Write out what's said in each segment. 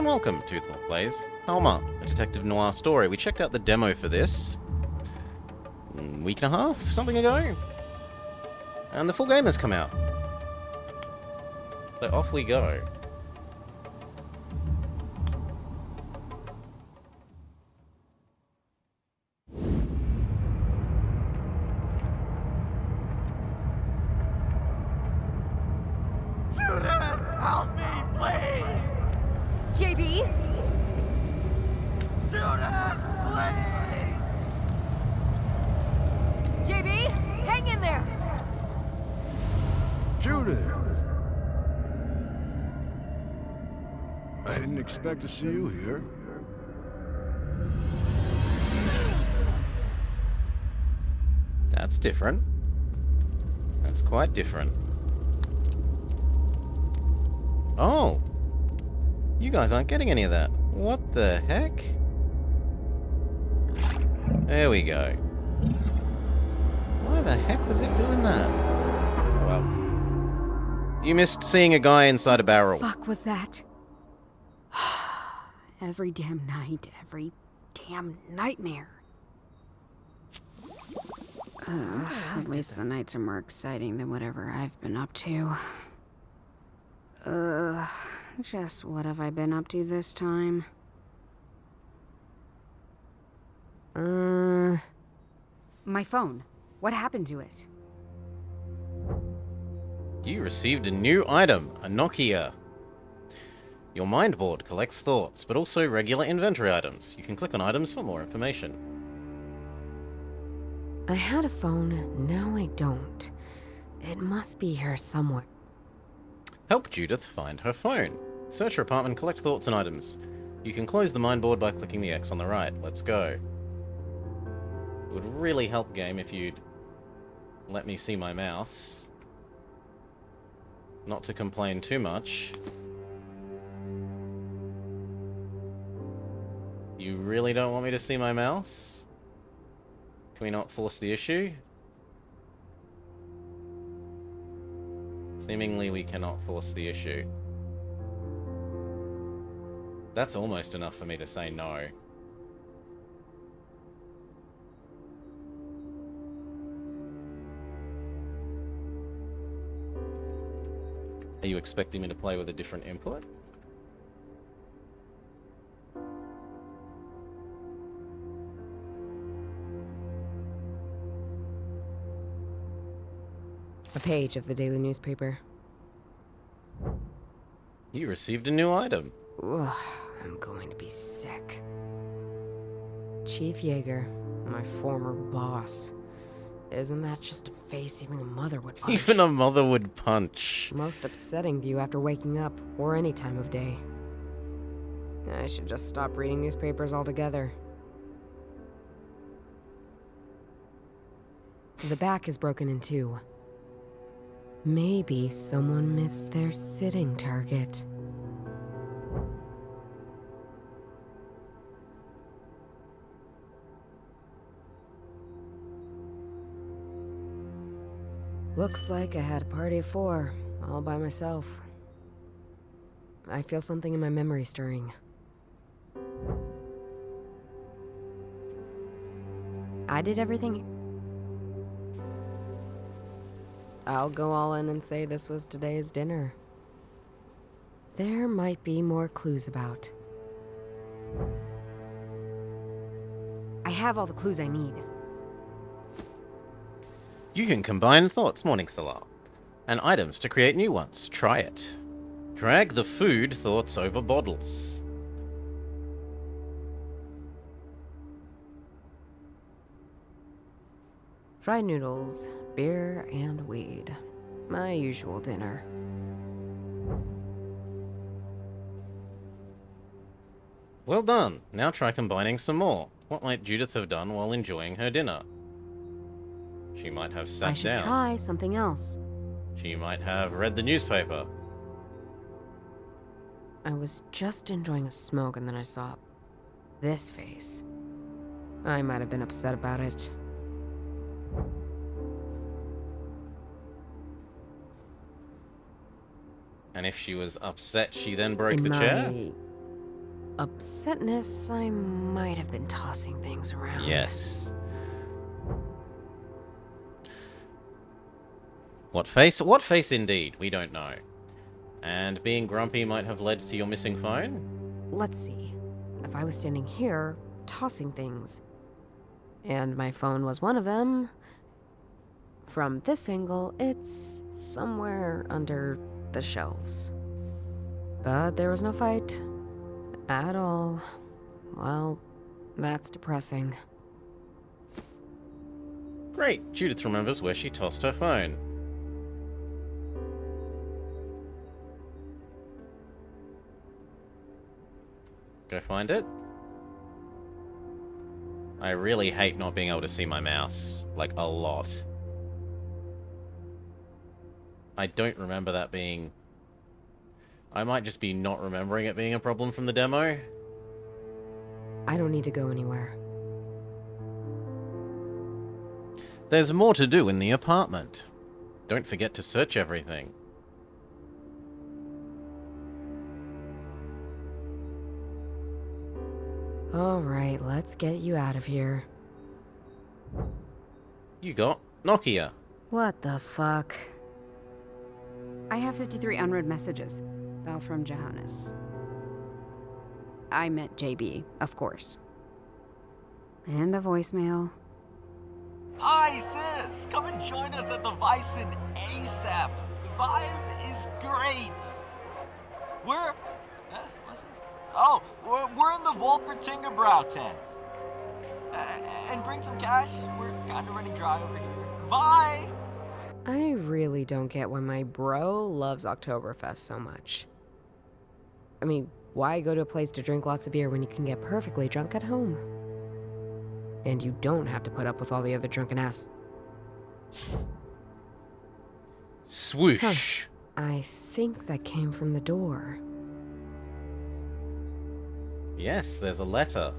welcome to Thought Plays Hauma, a detective noir story. We checked out the demo for this a week and a half, something ago, and the full game has come out. So off we go. Judith, help me, please! JB? Judith, please! JB? Hang in there! Judith! I didn't expect to see you here. That's different. That's quite different. Oh! You guys aren't getting any of that. What the heck? There we go. Why the heck was it doing that? Well, you missed seeing a guy inside a barrel. Fuck was that? Every damn night, every damn nightmare. At least the nights are more exciting than whatever I've been up to. Just what have I been up to this time? My phone. What happened to it? You received a new item, a Nokia. Your mind board collects thoughts, but also regular inventory items. You can click on items for more information. I had a phone, now I don't. It must be here somewhere. Help Judith find her phone. Search her apartment, collect thoughts and items. You can close the mind board by clicking the X on the right. Let's go. It would really help, game, if you'd let me see my mouse. Not to complain too much. You really don't want me to see my mouse? Can we not force the issue? Seemingly we cannot force the issue. That's almost enough for me to say no. Are you expecting me to play with a different input? A page of the daily newspaper. You received a new item. Ugh, I'm going to be sick. Chief Yeager, my former boss. Isn't that just a face even a mother would punch? Even a mother would punch. Most upsetting view after waking up, or any time of day. I should just stop reading newspapers altogether. The back is broken in two. Maybe someone missed their sitting target. Looks like I had a party of 4, all by myself. I feel something in my memory stirring. I did everything. I'll go all in and say this was today's dinner. There might be more clues about. I have all the clues I need. You can combine thoughts, Morning Salar, and items to create new ones. Try it. Drag the food thoughts over bottles. Fried noodles, beer, and weed. My usual dinner. Well done. Now try combining some more. What might Judith have done while enjoying her dinner? She might have sat I should down. try something else. She might have read the newspaper. I was just enjoying a smoke and then I saw this face. I might have been upset about it. And if she was upset, she then broke In the chair? upsetness, I might have been tossing things around. Yes. What face? What face indeed? We don't know. And being grumpy might have led to your missing phone? Let's see. If I was standing here, tossing things, and my phone was one of them, from this angle, it's somewhere under the shelves. But there was no fight. At all. Well, that's depressing. Great. Judith remembers where she tossed her phone. Go find it. I really hate not being able to see my mouse. Like, a lot. I don't remember that being... I might just be not remembering it being a problem from the demo. I don't need to go anywhere. There's more to do in the apartment. Don't forget to search everything. Alright, let's get you out of here. You got Nokia. What the fuck? I have 53 unread messages. All from Johannes. I meant JB, of course. And a voicemail. Hi, sis! Come and join us at the Bison ASAP. The vibe is great. What's this? Oh, we're in the Wolpertingerbrouw tent. And bring some cash. We're kind of running dry over here. Bye! I really don't get why my bro loves Oktoberfest so much. I mean, why go to a place to drink lots of beer when you can get perfectly drunk at home? And you don't have to put up with all the other drunken ass. Swoosh. I think that came from the door. Yes, there's a letter.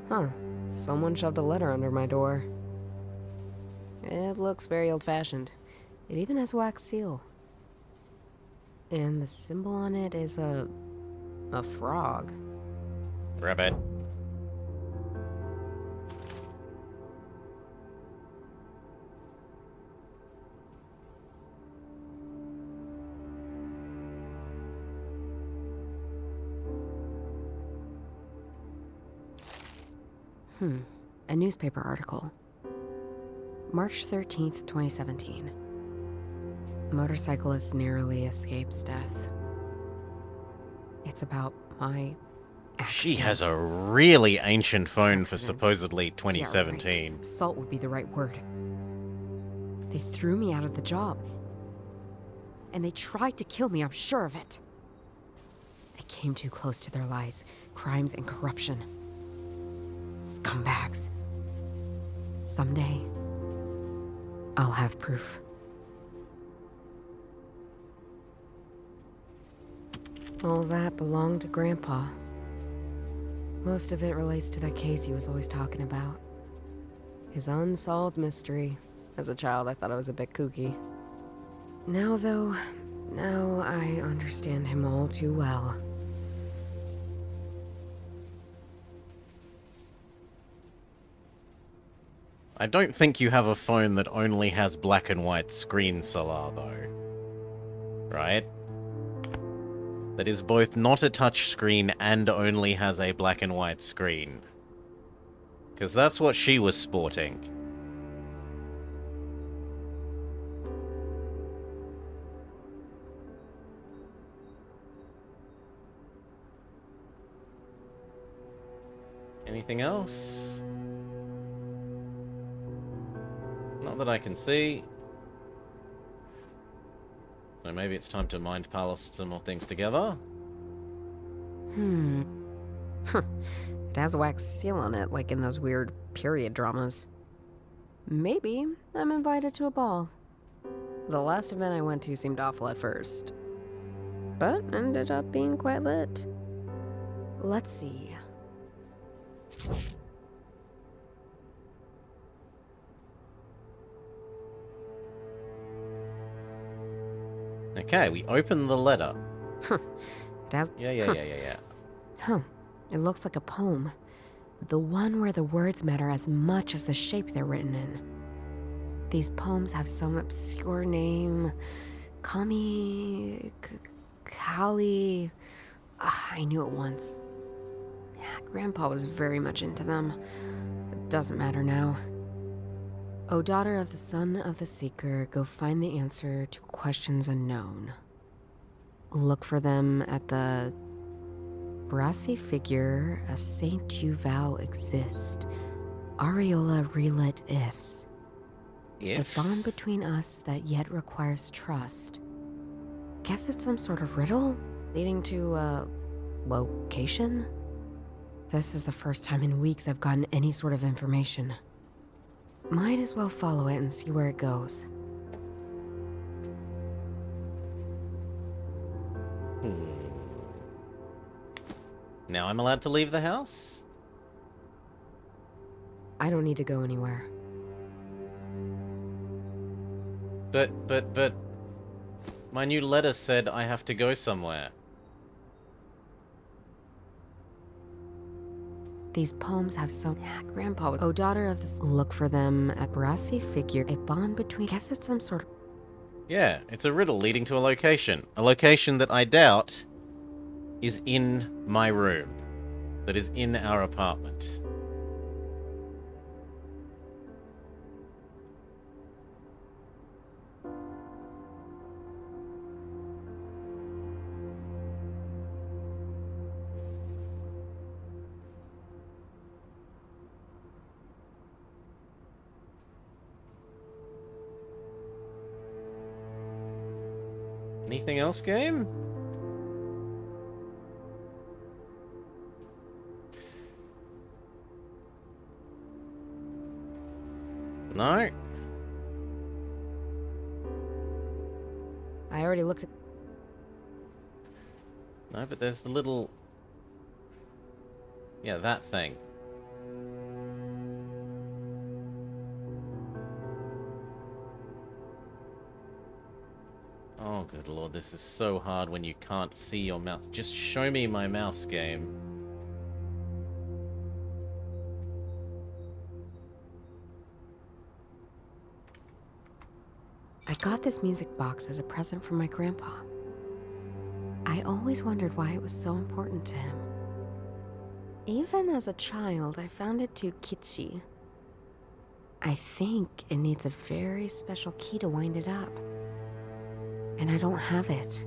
Huh. Someone shoved a letter under my door. It looks very old-fashioned. It even has a wax seal. And the symbol on it is a frog. Grab it. A newspaper article. March 13th, 2017. Motorcyclist narrowly escapes death. It's about my accident. She has a really ancient phone for Accident. supposedly Yeah, 2017. right. Assault would be the right word. They threw me out of the job. And they tried to kill me, I'm sure of it. I came too close to their lies, crimes, and corruption. Scumbags. Someday, I'll have proof. All that belonged to Grandpa. Most of it relates to that case he was always talking about. His unsolved mystery. As a child, I thought I was a bit kooky. Now, though, I understand him all too well. I don't think you have a phone that only has black and white screen Solar, though. Right? That is both not a touch screen and only has a black and white screen. Because that's what she was sporting. Anything else? Not that I can see. So maybe it's time to mind palace some more things together. It has a wax seal on it, like in those weird period dramas. Maybe I'm invited to a ball. The last event I went to seemed awful at first, but ended up being quite lit. Let's see. Okay, we open the letter. It has. Yeah. Huh. It looks like a poem. The one where the words matter as much as the shape they're written in. These poems have some obscure name. Kali. I knew it once. Yeah, Grandpa was very much into them. It doesn't matter now. O daughter of the son of the seeker, go find the answer to questions unknown. Look for them at the brassy figure, a saint you vow exist. Areola relit ifs. A bond between us that yet requires trust. Guess it's some sort of riddle leading to a location? This is the first time in weeks I've gotten any sort of information. Might as well follow it and see where it goes. Now I'm allowed to leave the house? I don't need to go anywhere. But... My new letter said I have to go somewhere. These poems have some... Yeah, Grandpa was... O daughter of the... Look for them at brassy figure, a bond between... Guess it's some sort of... Yeah, it's a riddle leading to a location. A location that I doubt is in my room. That is in our apartment. Anything else, game? No? I already looked at... No, but there's the little... Yeah, that thing. Oh, good lord, this is so hard when you can't see your mouse. Just show me my mouse, game. I got this music box as a present from my grandpa. I always wondered why it was so important to him. Even as a child, I found it too kitschy. I think it needs a very special key to wind it up. And I don't have it.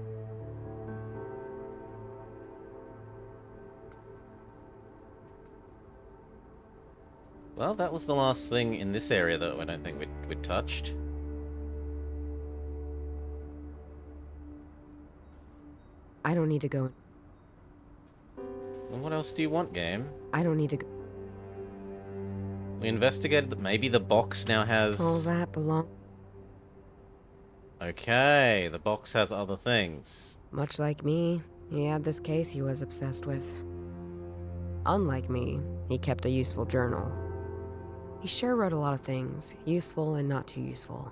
Well, that was the last thing in this area that I don't think we'd touched. I don't need to go. Well, what else do you want, game? I don't need to go. We investigated that maybe the box now has... All that belong. Okay, the box has other things. Much like me, he had this case he was obsessed with. Unlike me, he kept a useful journal. He sure wrote a lot of things, useful and not too useful.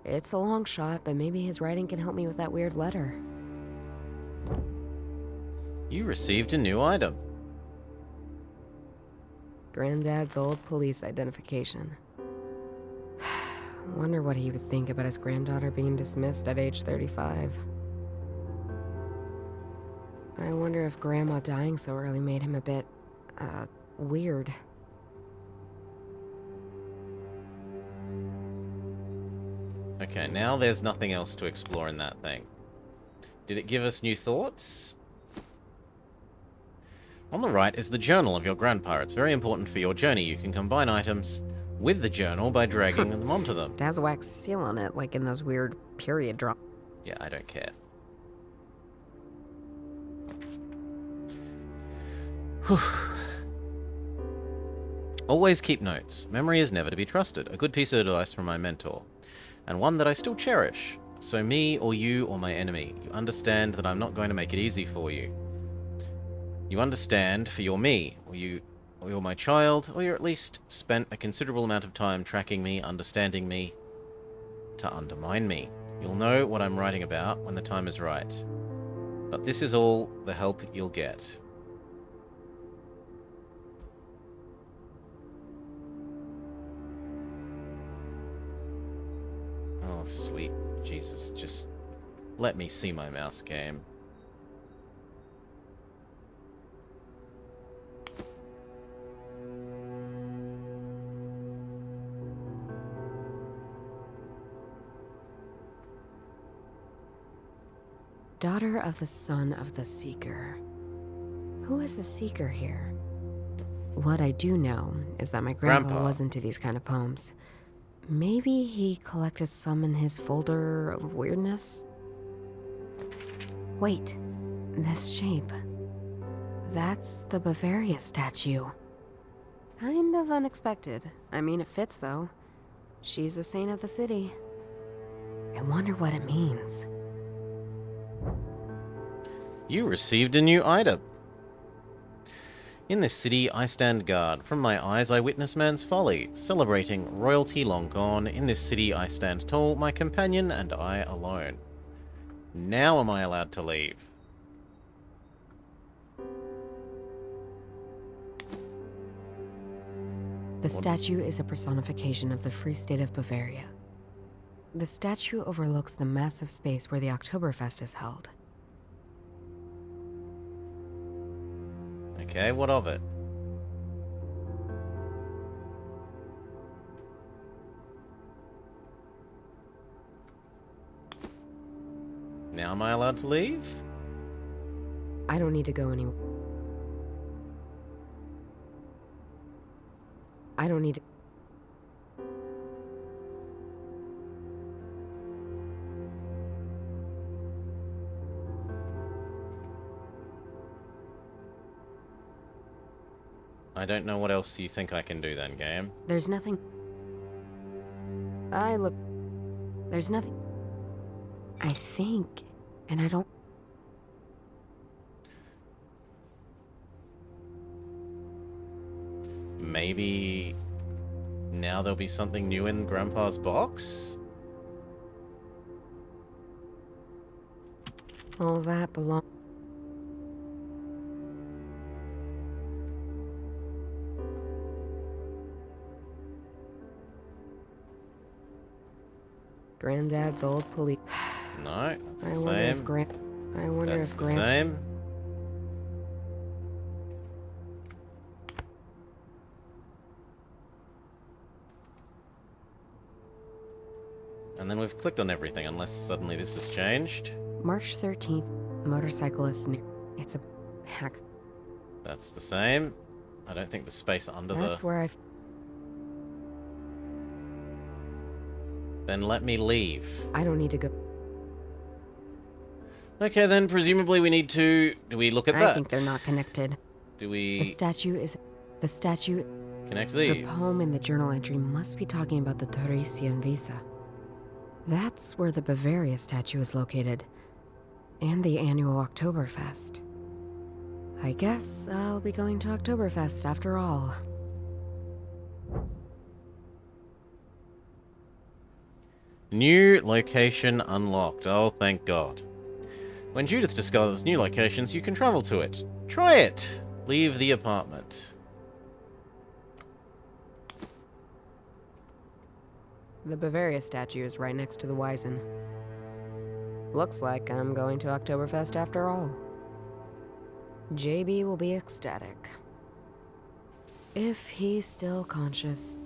It's a long shot, but maybe his writing can help me with that weird letter. You received a new item. Granddad's old police identification. Wonder what he would think about his granddaughter being dismissed at age 35. I wonder if Grandma dying so early made him a bit, weird. Okay, now there's nothing else to explore in that thing. Did it give us new thoughts? On the right is the journal of your grandpa. It's very important for your journey. You can combine items with the journal by dragging them onto them. It has a wax seal on it, like in those weird period dramas. Yeah, I don't care. Whew. Always keep notes. Memory is never to be trusted. A good piece of advice from my mentor. And one that I still cherish. So me or you or my enemy, you understand that I'm not going to make it easy for you. You understand, for you're me, or you're my child, or you're at least spent a considerable amount of time tracking me, understanding me, to undermine me. You'll know what I'm writing about when the time is right. But this is all the help you'll get. Oh, sweet Jesus, just let me see my mouse game. Daughter of the son of the Seeker. Who is the Seeker here? What I do know is that my grandpa was into these kind of poems. Maybe he collected some in his folder of weirdness? Wait, this shape. That's the Bavaria statue. Kind of unexpected. I mean, it fits though. She's the saint of the city. I wonder what it means. You received a new item. In this city I stand guard. From my eyes I witness man's folly. Celebrating royalty long gone. In this city I stand tall, my companion and I alone. Now am I allowed to leave? The statue is a personification of the Free State of Bavaria. The statue overlooks the massive space where the Oktoberfest is held. Okay, what of it? Now am I allowed to leave? I don't need to go anywhere. I don't need to... I don't know what else you think I can do then, game. There's nothing... There's nothing... I think, and I don't... Maybe now there'll be something new in Grandpa's box? All that belongs... Granddad's old police... No, that's the I wonder same. if Grand... I wonder That's if the Grand... same. And then we've clicked on everything, unless suddenly this has changed. March 13th, motorcyclist... It's a... hack... That's the same. I don't think the space under That's the... where I... Then let me leave. I don't need to go... Okay, then presumably we need to... Do we look at that? I think they're not connected. Do The we statue is... The statue... connect The these? poem in the journal entry must be talking about the Torresian Visa. That's where the Bavaria statue is located. And the annual Oktoberfest. I guess I'll be going to Oktoberfest after all. New location unlocked. Oh, thank God. When Judith discovers new locations, you can travel to it. Try it! Leave the apartment. The Bavaria statue is right next to the Wiesen. Looks like I'm going to Oktoberfest after all. JB will be ecstatic. If he's still conscious.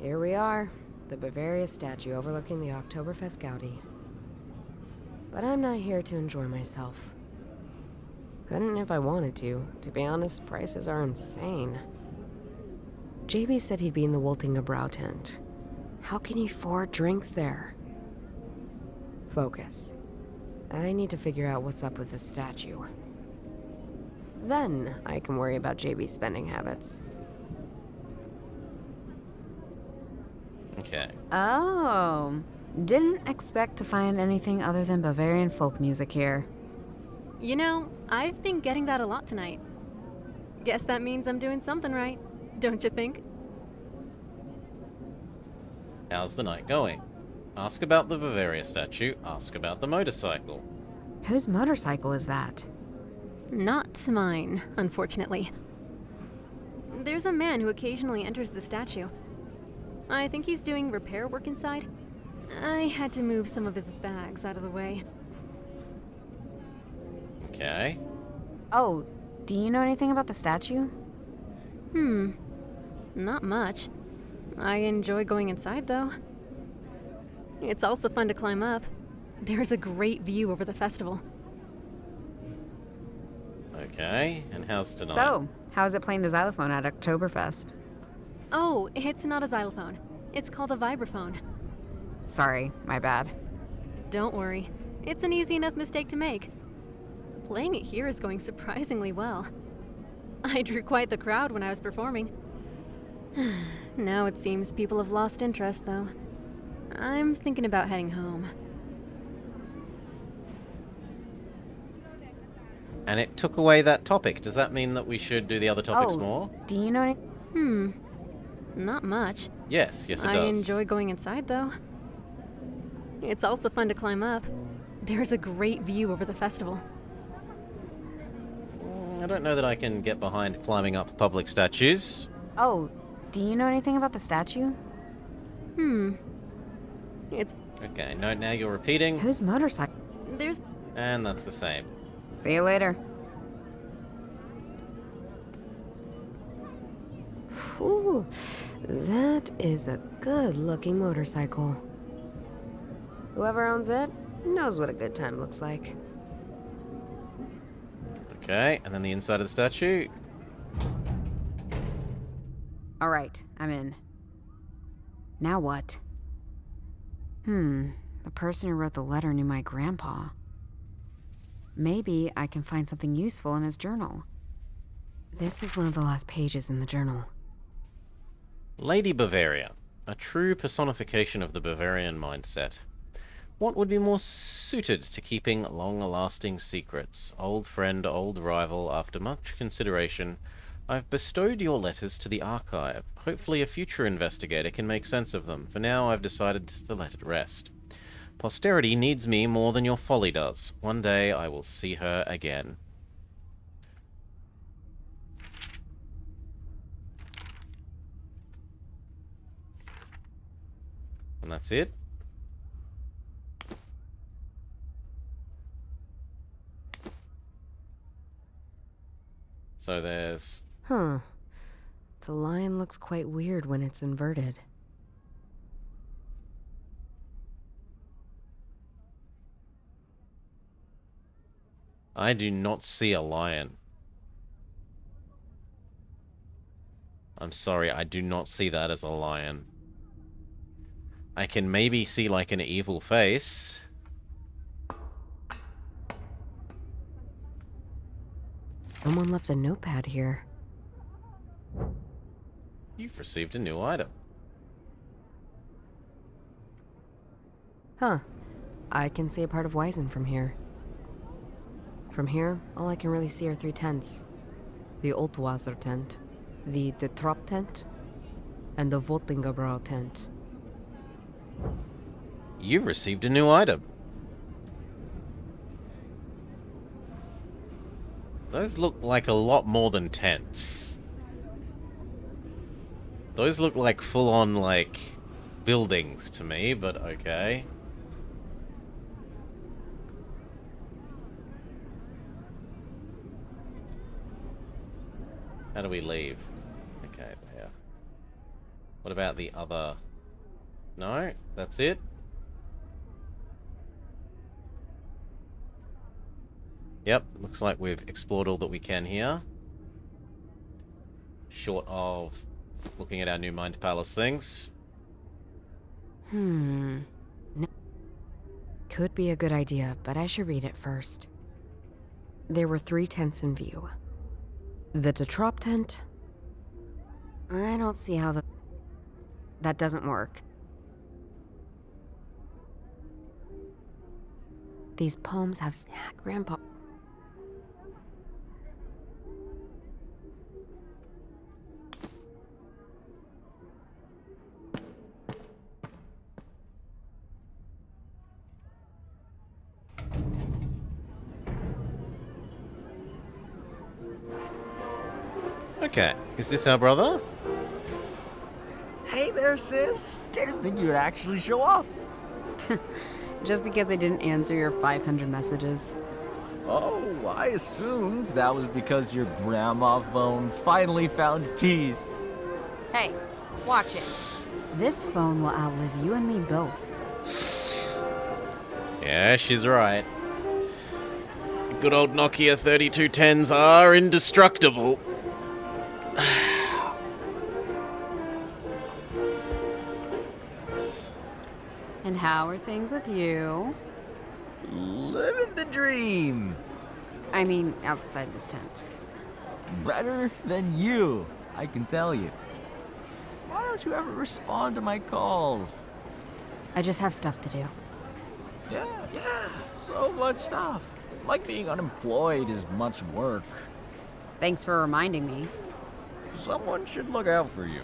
Here we are. The Bavaria statue overlooking the Oktoberfest Gaudi. But I'm not here to enjoy myself. Couldn't if I wanted to. To be honest, prices are insane. JB said he'd be in the Woltinga Brow tent. How can you afford drinks there? Focus. I need to figure out what's up with this statue. Then I can worry about JB's spending habits. Okay. Oh, didn't expect to find anything other than Bavarian folk music here. You know, I've been getting that a lot tonight. Guess that means I'm doing something right, don't you think? How's the night going? Ask about the Bavaria statue, ask about the motorcycle. Whose motorcycle is that? Not mine, unfortunately. There's a man who occasionally enters the statue. I think he's doing repair work inside. I had to move some of his bags out of the way. Okay. Oh, do you know anything about the statue? Not much. I enjoy going inside, though. It's also fun to climb up. There's a great view over the festival. Okay, and how's tonight? So, how's it playing the xylophone at Oktoberfest? Oh, it's not a xylophone. It's called a vibraphone. Sorry, my bad. Don't worry. It's an easy enough mistake to make. Playing it here is going surprisingly well. I drew quite the crowd when I was performing. Now it seems people have lost interest, though. I'm thinking about heading home. And it took away that topic. Does that mean that we should do the other topics more? Do you know any... Not much. Yes, it does. I enjoy going inside, though. It's also fun to climb up. There's a great view over the festival. I don't know that I can get behind climbing up public statues. Oh, do you know anything about the statue? It's... Okay, no, now you're repeating, Whose motorcycle? There's... and that's the same. See you later. Ooh, that is a good-looking motorcycle. Whoever owns it knows what a good time looks like. Okay, and then the inside of the statue. All right, I'm in. Now what? The person who wrote the letter knew my grandpa. Maybe I can find something useful in his journal. This is one of the last pages in the journal. Lady Bavaria, a true personification of the Bavarian mindset. What would be more suited to keeping long-lasting secrets? Old friend, old rival, after much consideration, I've bestowed your letters to the archive. Hopefully a future investigator can make sense of them. For now, I've decided to let it rest. Posterity needs me more than your folly does. One day I will see her again. And that's it. So there's... Huh. The line looks quite weird when it's inverted. I do not see a lion. I'm sorry, I do not see that as a lion. I can maybe see like an evil face. Someone left a notepad here. You've received a new item. Huh. I can see a part of Wiesen from here. From here, all I can really see are 3 tents. The Altwasser tent, the De Trop tent, and the Voltingerbrau tent. You received a new item. Those look like a lot more than tents. Those look like full-on, like, buildings to me, but okay. How do we leave? Okay, yeah. What about the other... No? That's it? Yep, looks like we've explored all that we can here. Short of looking at our new Mind Palace things. No. Could be a good idea, but I should read it first. There were 3 tents in view. The De Trop tent. I don't see how that doesn't work. These poems have Grandpa. Okay, is this our brother? Hey there, sis. Didn't think you would actually show up. Just because I didn't answer your 500 messages. Oh, I assumed that was because your grandma phone finally found peace. Hey, watch it. This phone will outlive you and me both. Yeah, she's right. Good old Nokia 3210s are indestructible. And how are things with you? Living the dream. I mean, outside this tent. Better than you, I can tell you. Why don't you ever respond to my calls? I just have stuff to do. Yeah, so much stuff. Like being unemployed is much work. Thanks for reminding me. Someone should look out for you.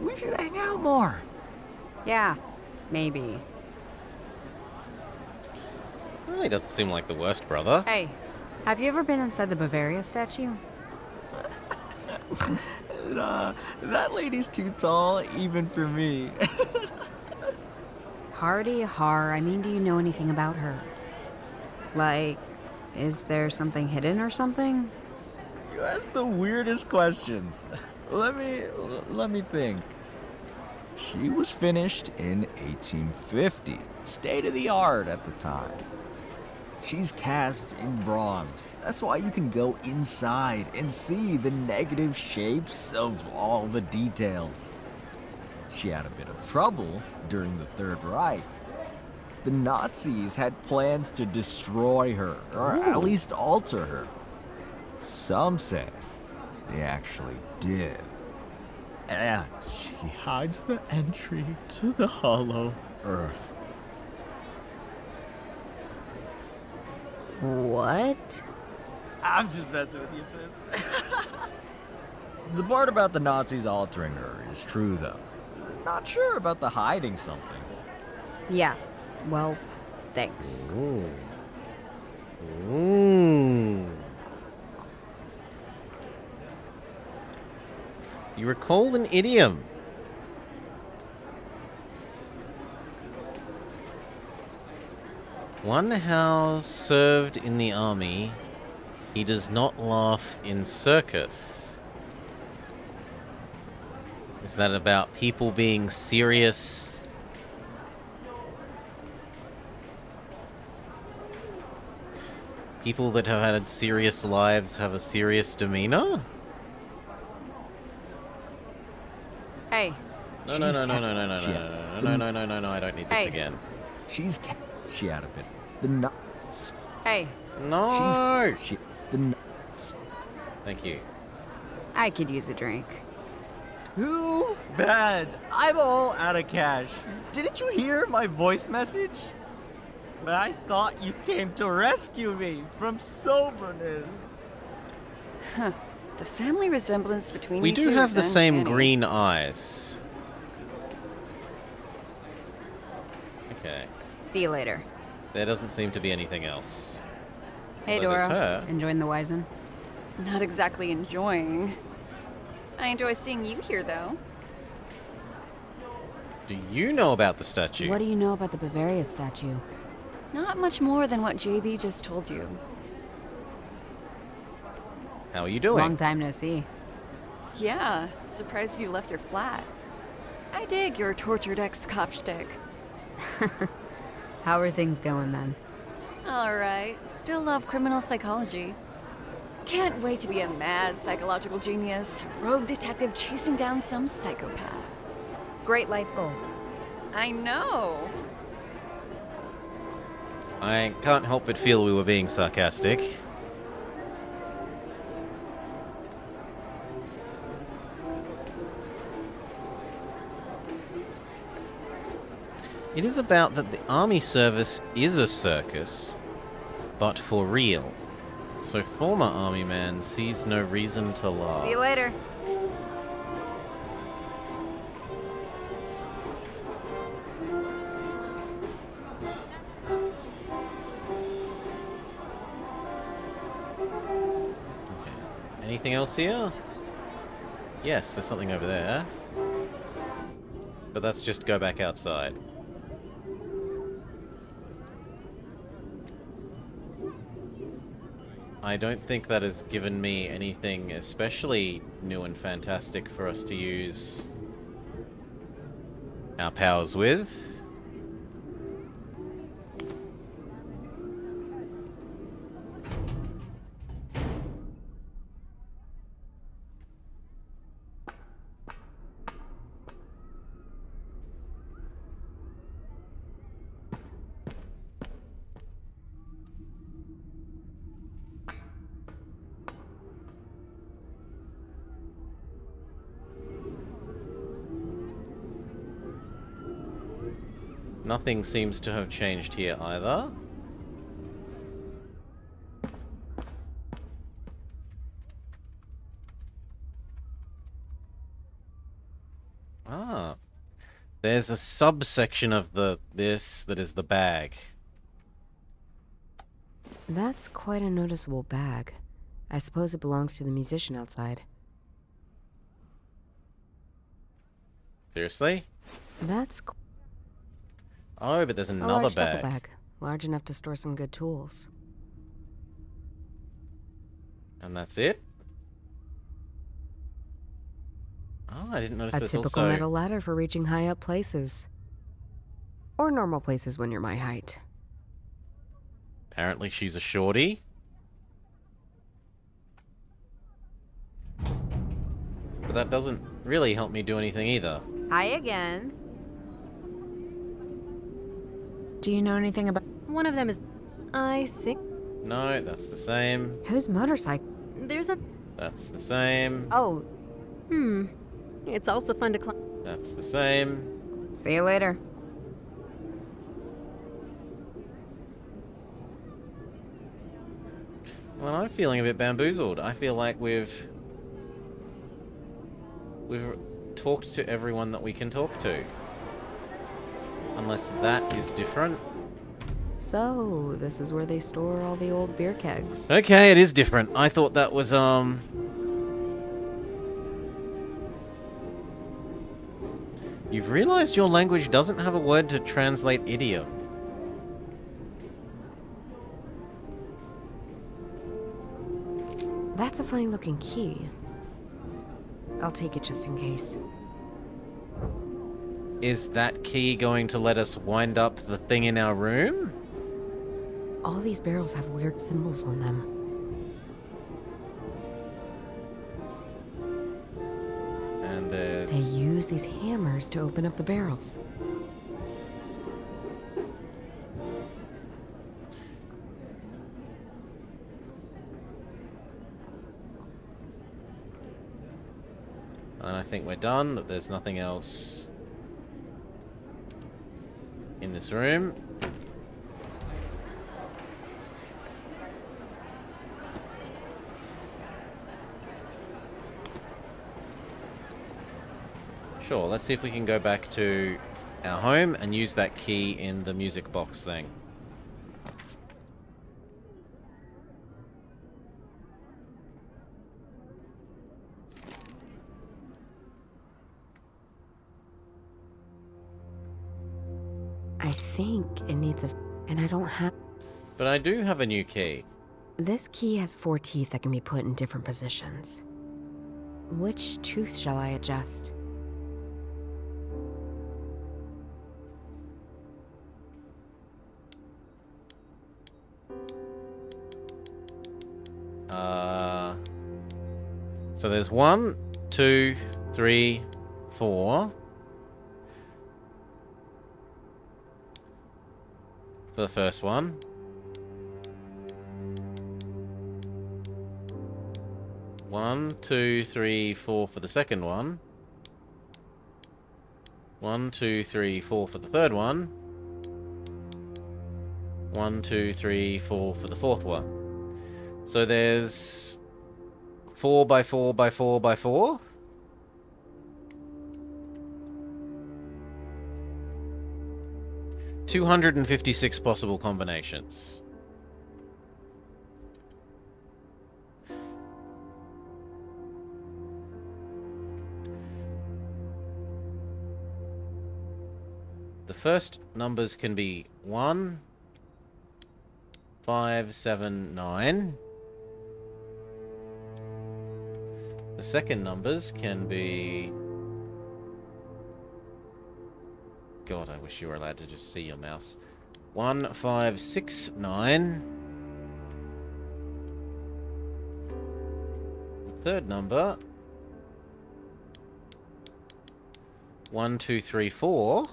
We should hang out more. Yeah, maybe. Really doesn't seem like the worst brother. Hey, have you ever been inside the Bavaria statue? That lady's too tall, even for me. Hardy har, I mean, do you know anything about her? Like, is there something hidden or something? You ask the weirdest questions. Let me think. She was finished in 1850, state of the art at the time. She's cast in bronze. That's why you can go inside and see the negative shapes of all the details. She had a bit of trouble during the Third Reich. The Nazis had plans to destroy her, or at least alter her. Some say they actually did. And she hides the entry to the Hollow Earth. What? I'm just messing with you, sis. The part about the Nazis altering her is true, though. Not sure about the hiding something. Yeah, well, thanks. You recall an idiom. One how served in the army, he does not laugh in circus. Is that about people being serious? People that have had serious lives have a serious demeanor? Hey, No, I don't need this Hey. again. She had a bit. hey, No! She. Thank you. I could use a drink. Too bad. I'm all out of cash. Didn't you hear my voice message? But I thought you came to rescue me from soberness. The family resemblance between We you do two have is the same uncanny. green eyes. Okay. See you later. There doesn't seem to be anything else. Hey, Although there's Dora. her. Enjoying the Wizen? Not exactly enjoying. I enjoy seeing you here, though. Do you know about the statue? What do you know about the Bavaria statue? Not much more than what JB just told you. How are you doing? Long time no see. Yeah, surprised you left your flat. I dig your tortured ex-cop shtick. How are things going then? Alright, still love criminal psychology. Can't wait to be a mad psychological genius, rogue detective chasing down some psychopath. Great life goal. I know! I can't help but feel we were being sarcastic. It is about that the army service is a circus, but for real. So former army man sees no reason to laugh. See you later. Anything else here? Yes, there's something over there. But that's just go back outside. I don't think that has given me anything especially new and fantastic for us to use our powers with. Nothing seems to have changed here either. Ah. There's a subsection of this that is the bag. That's quite a noticeable bag. I suppose it belongs to the musician outside. Seriously? That's Oh, but there's a another large bag. duffel bag, large enough to store some good tools. And that's it? Oh, I didn't notice A there's typical also... metal ladder for reaching high up places. Or normal places when you're my height. Apparently she's a shorty. But that doesn't really help me do anything either. Hi again. Do you know anything about One of them is... I think... No, that's the same. whose motorcycle? There's a... That's the same. Oh, It's also fun to climb. That's the same. see you later. Well, I'm feeling a bit bamboozled. I feel like we've talked to everyone that we can talk to. Unless that is different. So, this is where they store all the old beer kegs. Okay, it is different. I thought that was, You've realized your language doesn't have a word to translate idiom. That's a funny looking key. I'll take it just in case. Is that key going to let us wind up the thing in our room? All these barrels have weird symbols on them. And They there's... use these hammers to open up the barrels. And I think we're done, that there's nothing else in this room. Sure, let's see if we can go back to our home and use that key in the music box thing. I think it needs a... and I don't have... But I do have a new key. This key has 4 teeth that can be put in different positions. Which tooth shall I adjust? So there's 1, 2, 3, 4. For the first one. One, 2, 3, 4 for the second one. 1, 2, 3, 4 for the third one. 1, 2, 3, 4 for the fourth one. So there's 4 by 4 by 4 by 4. $256 possible combinations. The first numbers can be 1, 5, 7, 9. The second numbers can be... God, I wish you were allowed to just see your mouse. 1, 5, 6, 9. The third number... 1, 2, 3, 4.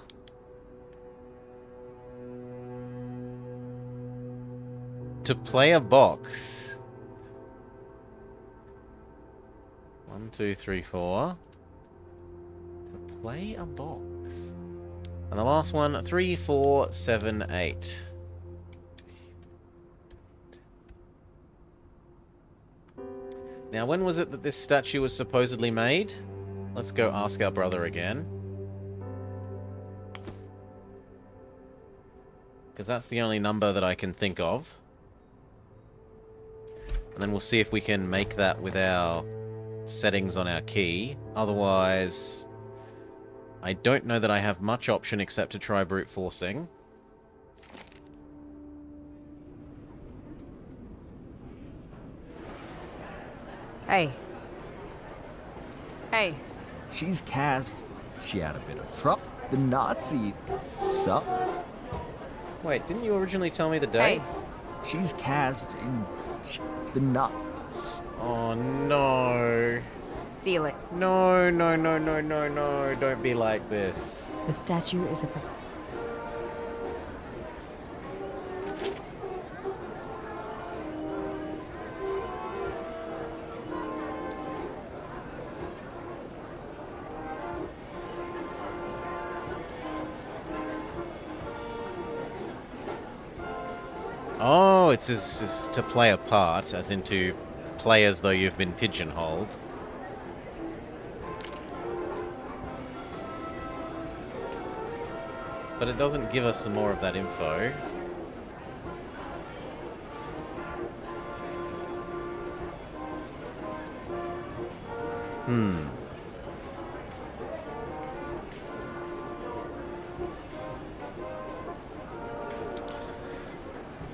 To play a box. 1, 2, 3, 4. To play a box. And the last one, 3, 4, 7, 8. Now, when was it that this statue was supposedly made? Let's go ask our brother again. Because that's the only number that I can think of. And then we'll see if we can make that with our settings on our key. Otherwise, I don't know that I have much option except to try brute forcing. Hey. Hey. She's cast. She had a bit of trouble. The Nazi. Sup? Wait, didn't you originally tell me the date? Hey. She's cast in the not. Oh, no. Seal it. No, no, no, no, no, no. Don't be like this. The statue is a Oh, it's to play a part, as in to play as though you've been pigeonholed. But it doesn't give us some more of that info.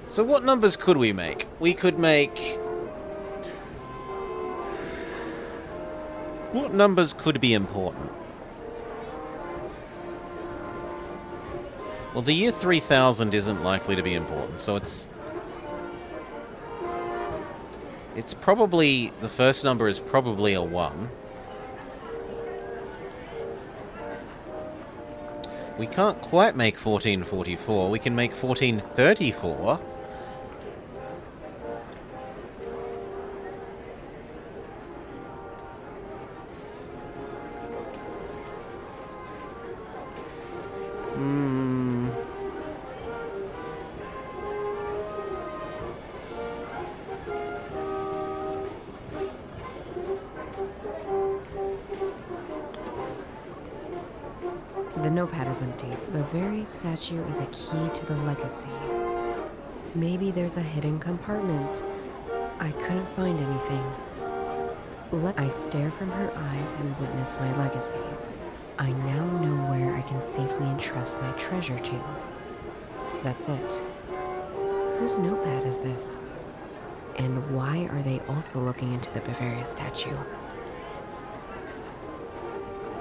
So what numbers could we make? We could make... What numbers could be important? Well, the year 3000 isn't likely to be important, so it's probably... The first number is probably a 1. We can't quite make 1444. We can make 1434. The notepad is empty. The very statue is a key to the legacy. Maybe there's a hidden compartment. I couldn't find anything. I stare from her eyes and witness my legacy. I now know where I can safely entrust my treasure to. That's it. Whose notepad is this? And why are they also looking into the Bavaria statue?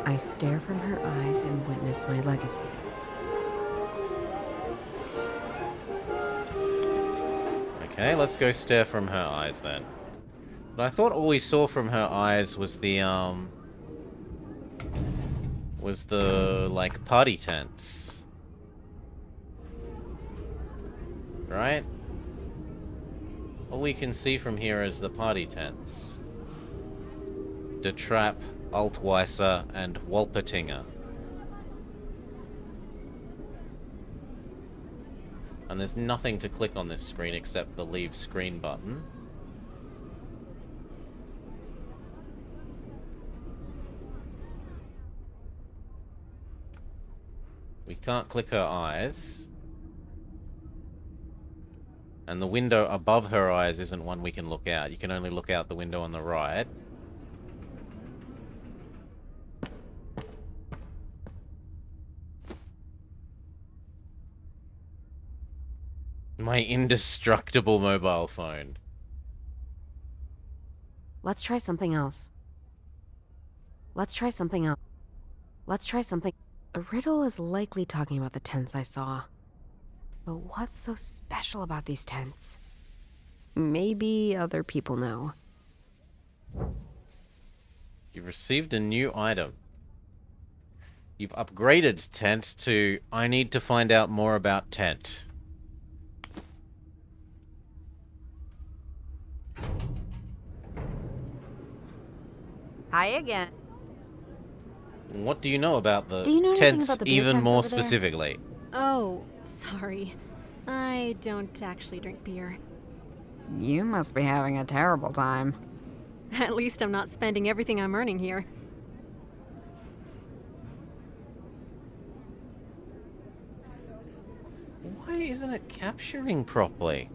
I stare from her eyes and witness my legacy. Okay, let's go stare from her eyes then. But I thought all we saw from her eyes was the, like, party tents. Right? All we can see from here is the party tents. De Trap, Altweiser, and Wolpertinger. And there's nothing to click on this screen except the leave screen button. We can't click her eyes. And the window above her eyes isn't one we can look out. You can only look out the window on the right. My indestructible mobile phone. Let's try something else. Let's try something else. Let's try something. The riddle is likely talking about the tents I saw. But what's so special about these tents? Maybe other people know. You've received a new item. You've upgraded tent to I need to find out more about tent. Hi again. What do you know about the Do you know anything tents about the beer even tents more over there? specifically? Oh, sorry. I don't actually drink beer. You must be having a terrible time. At least I'm not spending everything I'm earning here. Why isn't it capturing properly?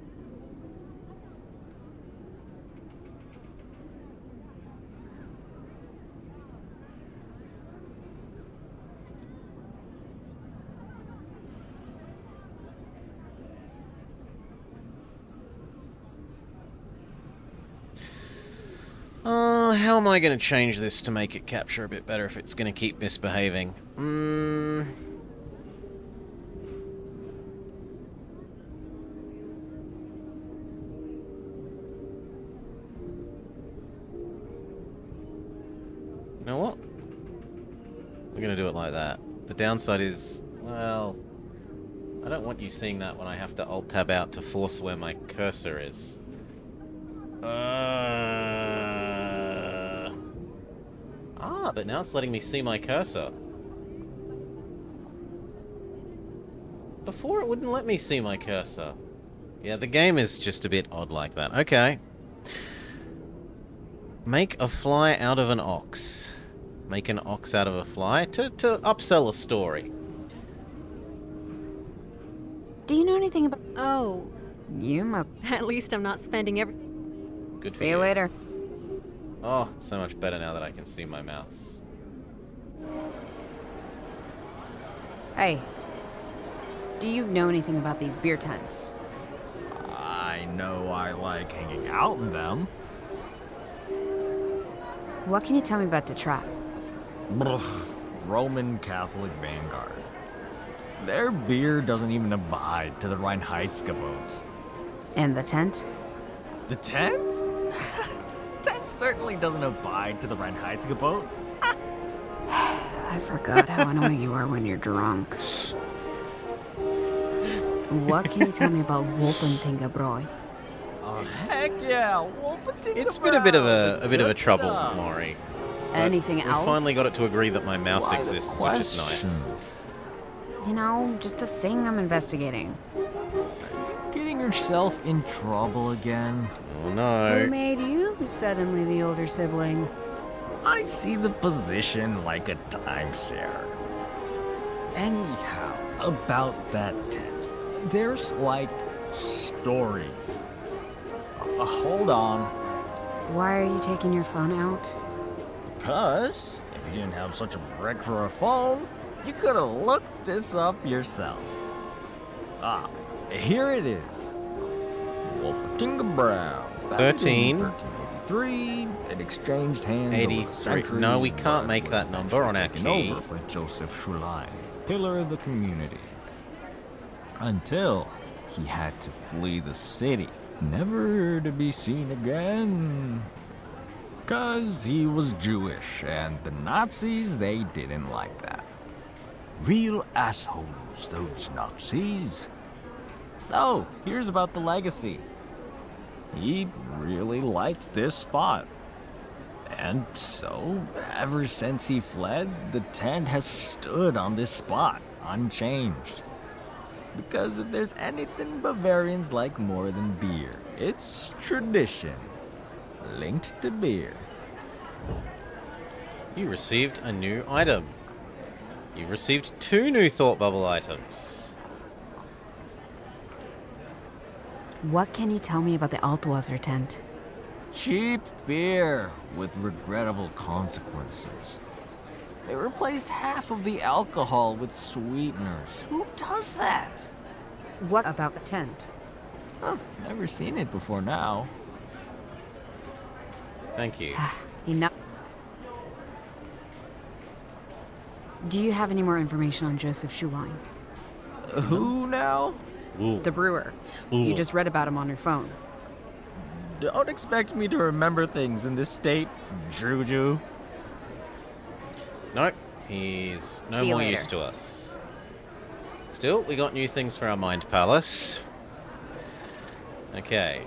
How am I going to change this to make it capture a bit better if it's going to keep misbehaving? You know what? We're going to do it like that. The downside is, well, I don't want you seeing that when I have to Alt-Tab out to force where my cursor is. But now it's letting me see my cursor. Before it wouldn't let me see my cursor. Yeah, the game is just a bit odd like that. Okay. Make a fly out of an ox. Make an ox out of a fly to upsell a story. Do you know anything about... Oh, You must... at least I'm not spending every... Good for See you later. Oh, it's so much better now that I can see my mouse. Hey. Do you know anything about these beer tents? I know I like hanging out in them. What can you tell me about the trap? Roman Catholic Vanguard. Their beer doesn't even abide to the Reinheitsgebot. And the tent? The tent? Tent certainly doesn't abide to the Reinheitsgebot. I forgot how annoying you are when you're drunk. What can you tell me about Wolpentingebräu? Oh, heck yeah! It's been a bit of a trouble, Maury. But Anything we else? finally got it to agree that my mouse exists, which is nice. You know, just a thing I'm investigating. Getting yourself in trouble again? Oh no. Who made you suddenly the older sibling? I see the position like a timeshare. Anyhow, about that tent. There's like stories. Hold on. Why are you taking your phone out? Because if you didn't have such a brick for a phone, you could have looked this up yourself. Here it is. Wolpentingebräu. 1383. It exchanged hands 83. No, we can't make that number on our key. Over by Joseph Schulain, pillar of the community. Until he had to flee the city, never to be seen again. 'Cause he was Jewish, and the Nazis, they didn't like that. Real assholes, those Nazis. Oh, here's about the legacy. He really liked this spot. And so, ever since he fled, the tent has stood on this spot, unchanged. Because if there's anything Bavarians like more than beer, it's tradition. Linked to beer. You received a new item. You received 2 new thought bubble items. What can you tell me about the Altwasser tent? Cheap beer with regrettable consequences. They replaced half of the alcohol with sweeteners. Who does that? What about the tent? Huh, never seen it before now. Thank you. Enough. Do you have any more information on Joseph Schuline? Who now? Ooh. The brewer. You just read about him on your phone. Don't expect me to remember things in this state, Juju. Nope. He's no See you more later. use to us. Still, we got new things for our Mind Palace. Okay.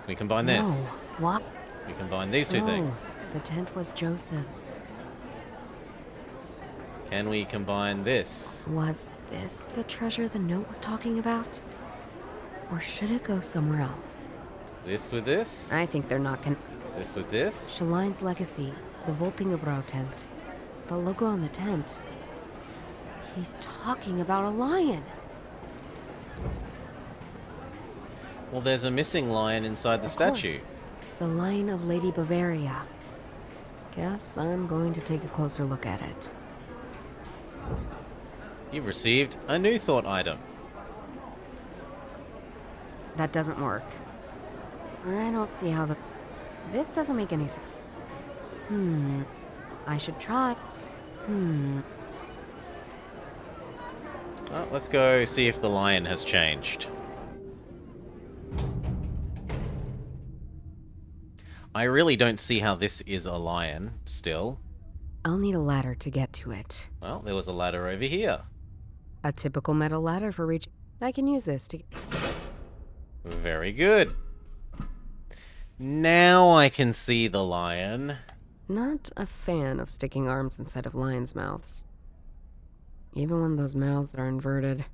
We combine No. this. What? We combine these two No. things. The tent was Joseph's. Can we combine this? Was this the treasure the note was talking about? Or should it go somewhere else? This with this? I think they're not This with this? Shaline's legacy, the Voltingebrouw tent, the logo on the tent. He's talking about a lion. Well, there's a missing lion inside the Of statue. course. The Lion of Lady Bavaria. Guess I'm going to take a closer look at it. You've received a new thought item. That doesn't work. I don't see how the... This doesn't make any sense. I should try. Well, let's go see if the lion has changed. I really don't see how this is a lion, still. I'll need a ladder to get to it. Well, there was a ladder over here. A typical metal ladder for reaching... I can use this to... Very good. Now I can see the lion. Not a fan of sticking arms inside of lions' mouths. Even when those mouths are inverted.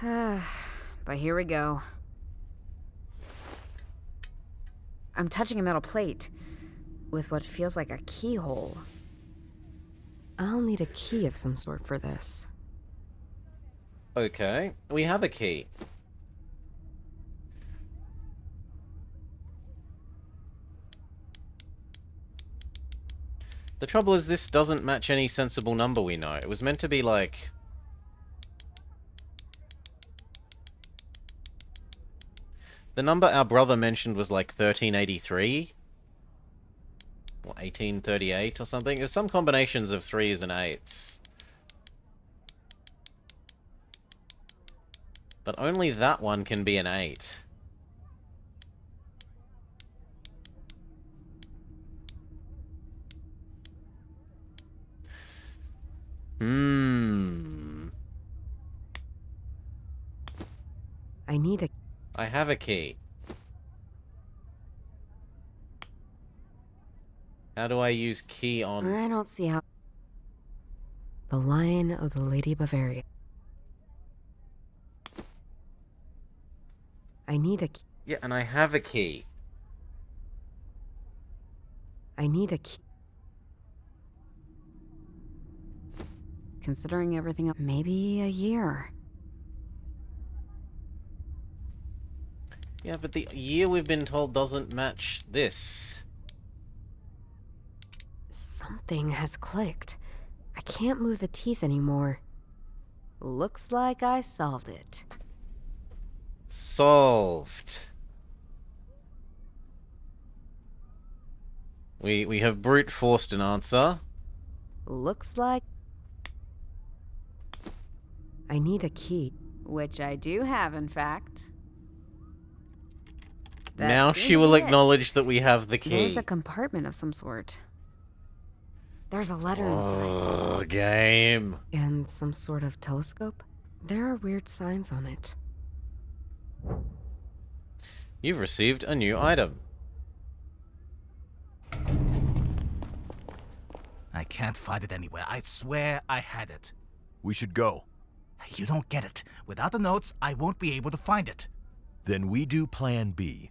But here we go. I'm touching a metal plate with what feels like a keyhole. I'll need a key of some sort for this. Okay, we have a key. The trouble is this doesn't match any sensible number we know. It was meant to be like... The number our brother mentioned was like 1383? Or 1838 or something? It was some combinations of 3s and 8s. But only that one can be an 8. I need a... I have a key. How do I use key on... I don't see how... The Lion of the Lady Bavaria. I need a key. Yeah, and I have a key. I need a key. Considering everything else, maybe a year. Yeah, but the year we've been told doesn't match this. Something has clicked. I can't move the teeth anymore. Looks like I solved it. Solved. We have brute forced an answer. Looks like... I need a key. Which I do have, in fact. Now That's she will it. acknowledge that we have the key. There's a compartment of some sort. There's a letter inside. Oh, game. And some sort of telescope. There are weird signs on it. You've received a new item. I can't find it anywhere. I swear I had it. We should go. You don't get it. Without the notes, I won't be able to find it. Then we do Plan B.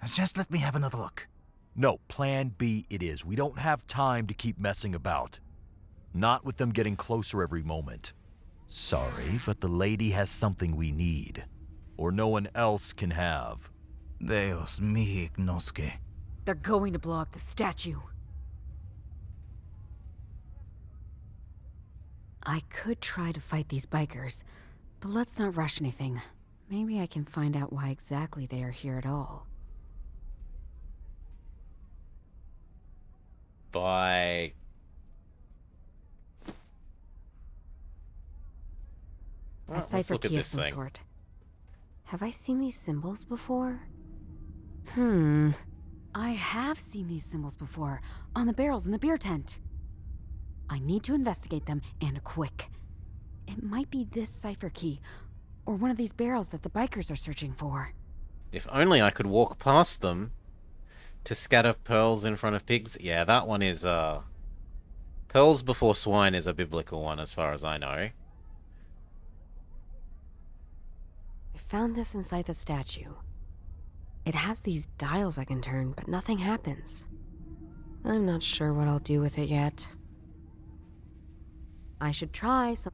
Just let me have another look. No, Plan B it is. We don't have time to keep messing about. Not with them getting closer every moment. Sorry, but the lady has something we need. Or no one else can have. Deus mi ignosce. They're going to blow up the statue. I could try to fight these bikers, but let's not rush anything. Maybe I can find out why exactly they are here at all. By... Well, A let's cipher look at key of this some thing. sort. Have I seen these symbols before? I have seen these symbols before, on the barrels in the beer tent. I need to investigate them, and quick. It might be this cipher key, or one of these barrels that the bikers are searching for. If only I could walk past them to scatter pearls in front of pigs. Yeah, that one is, Pearls before swine is a biblical one as far as I know. I found this inside the statue. It has these dials I can turn, but nothing happens. I'm not sure what I'll do with it yet. I should try some.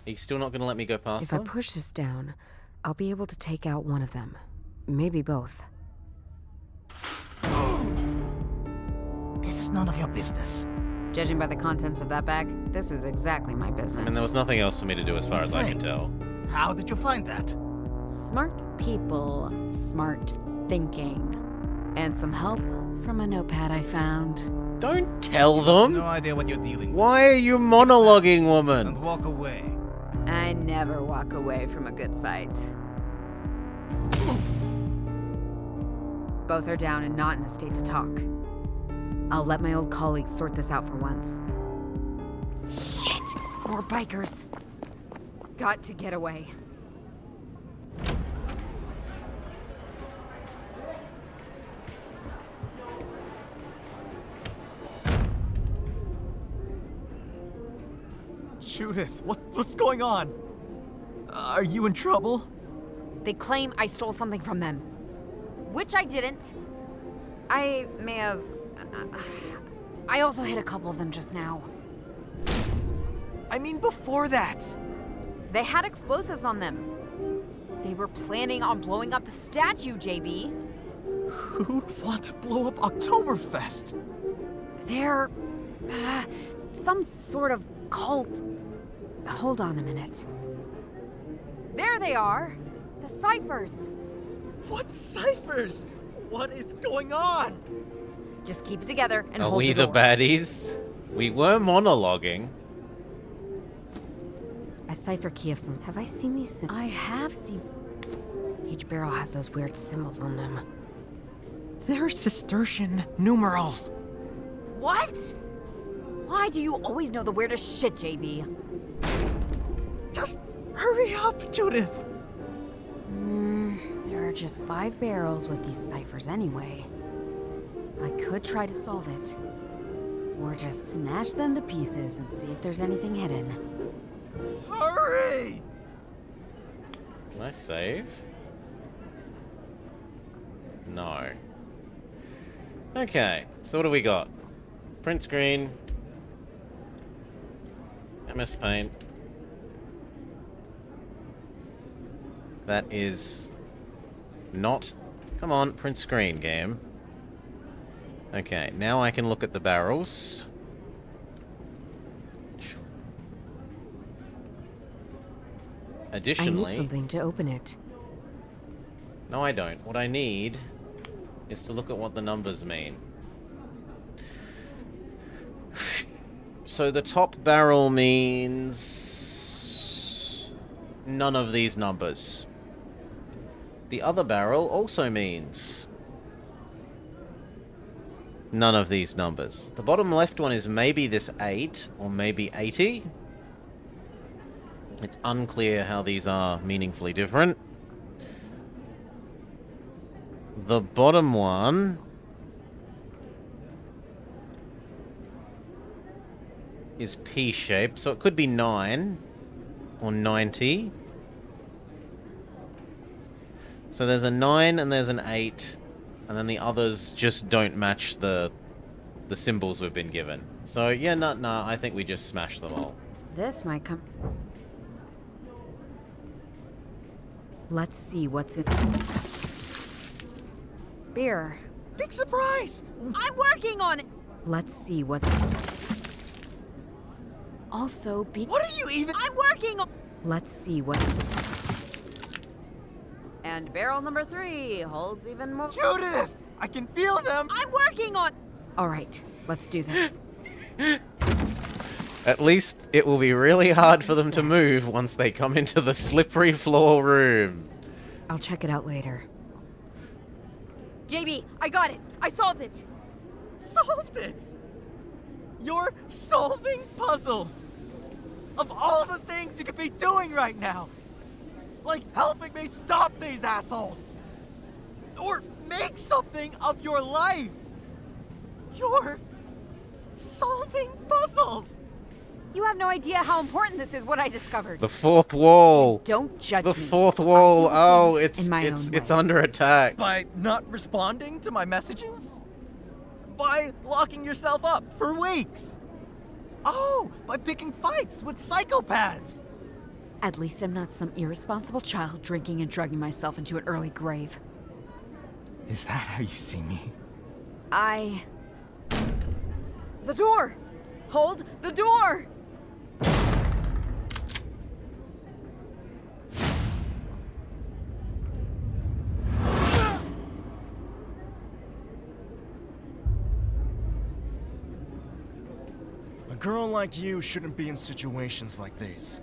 Are you still not going to let me go past If I them? push this down, I'll be able to take out one of them. Maybe both. This is none of your business. Judging by the contents of that bag, this is exactly my business. I mean, there was nothing else for me to do as far as I can tell. How did you find that? Smart people, smart thinking. And some help from a notepad I found. Don't tell them! No idea what you're dealing with. Why are you monologuing, woman? And walk away. I never walk away from a good fight. Both are down and not in a state to talk. I'll let my old colleagues sort this out for once. Shit! More bikers. Got to get away. Judith, what's going on? Are you in trouble? They claim I stole something from them. Which I didn't. I may have... I also hit a couple of them just now. I mean, before that. They had explosives on them. They were planning on blowing up the statue, JB. Who'd want to blow up Oktoberfest? They're... some sort of cult. Hold on a minute. There they are! The ciphers! What ciphers? What is going on? Just keep it together and Are hold we the the door. baddies? We were monologuing. A cipher key of some... Have I seen these? I have seen... Each barrel has those weird symbols on them. They're Cistercian numerals. What? Why do you always know the weirdest shit, JB? Just hurry up, Judith. There are just 5 barrels with these ciphers anyway. I could try to solve it. Or just smash them to pieces and see if there's anything hidden. Hurry! Can I save? No. Okay, so what do we got? Print screen. MS Paint. That is not... Come on, print screen, game. Okay, now I can look at the barrels. I Additionally... need something to open it. No, I don't. What I need is to look at what the numbers mean. So the top barrel means none of these numbers. The other barrel also means none of these numbers. The bottom left one is maybe this 8 or maybe 80. It's unclear how these are meaningfully different. The bottom one is P-shaped, so it could be 9 or 90. So there's a 9 and there's an 8, and then the others just don't match the symbols we've been given. So yeah, no, I think we just smash them all. This might come... Let's see what's in... Beer. Big surprise! I'm working on it! Let's see what... Also, be... What are you even... I'm working on... Let's see what... And barrel number 3 holds even more. Judith! I can feel them! I'm working on. All right, let's do this. At least it will be really hard for them to move once they come into the slippery floor room. I'll check it out later. JB, I got it. I solved it. Solved it! You're solving puzzles! Of all the things you could be doing right now! Like helping me stop these assholes! Or make something of your life! You're solving puzzles! You have no idea how important this is, what I discovered. The fourth wall. Don't judge The me. fourth wall. I'll Oh, do things it's in my it's own it's way. under attack. By not responding to my messages? By locking yourself up for weeks? Oh, by picking fights with psychopaths! At least I'm not some irresponsible child drinking and drugging myself into an early grave. Is that how you see me? The door! Hold the door! A girl like you shouldn't be in situations like these.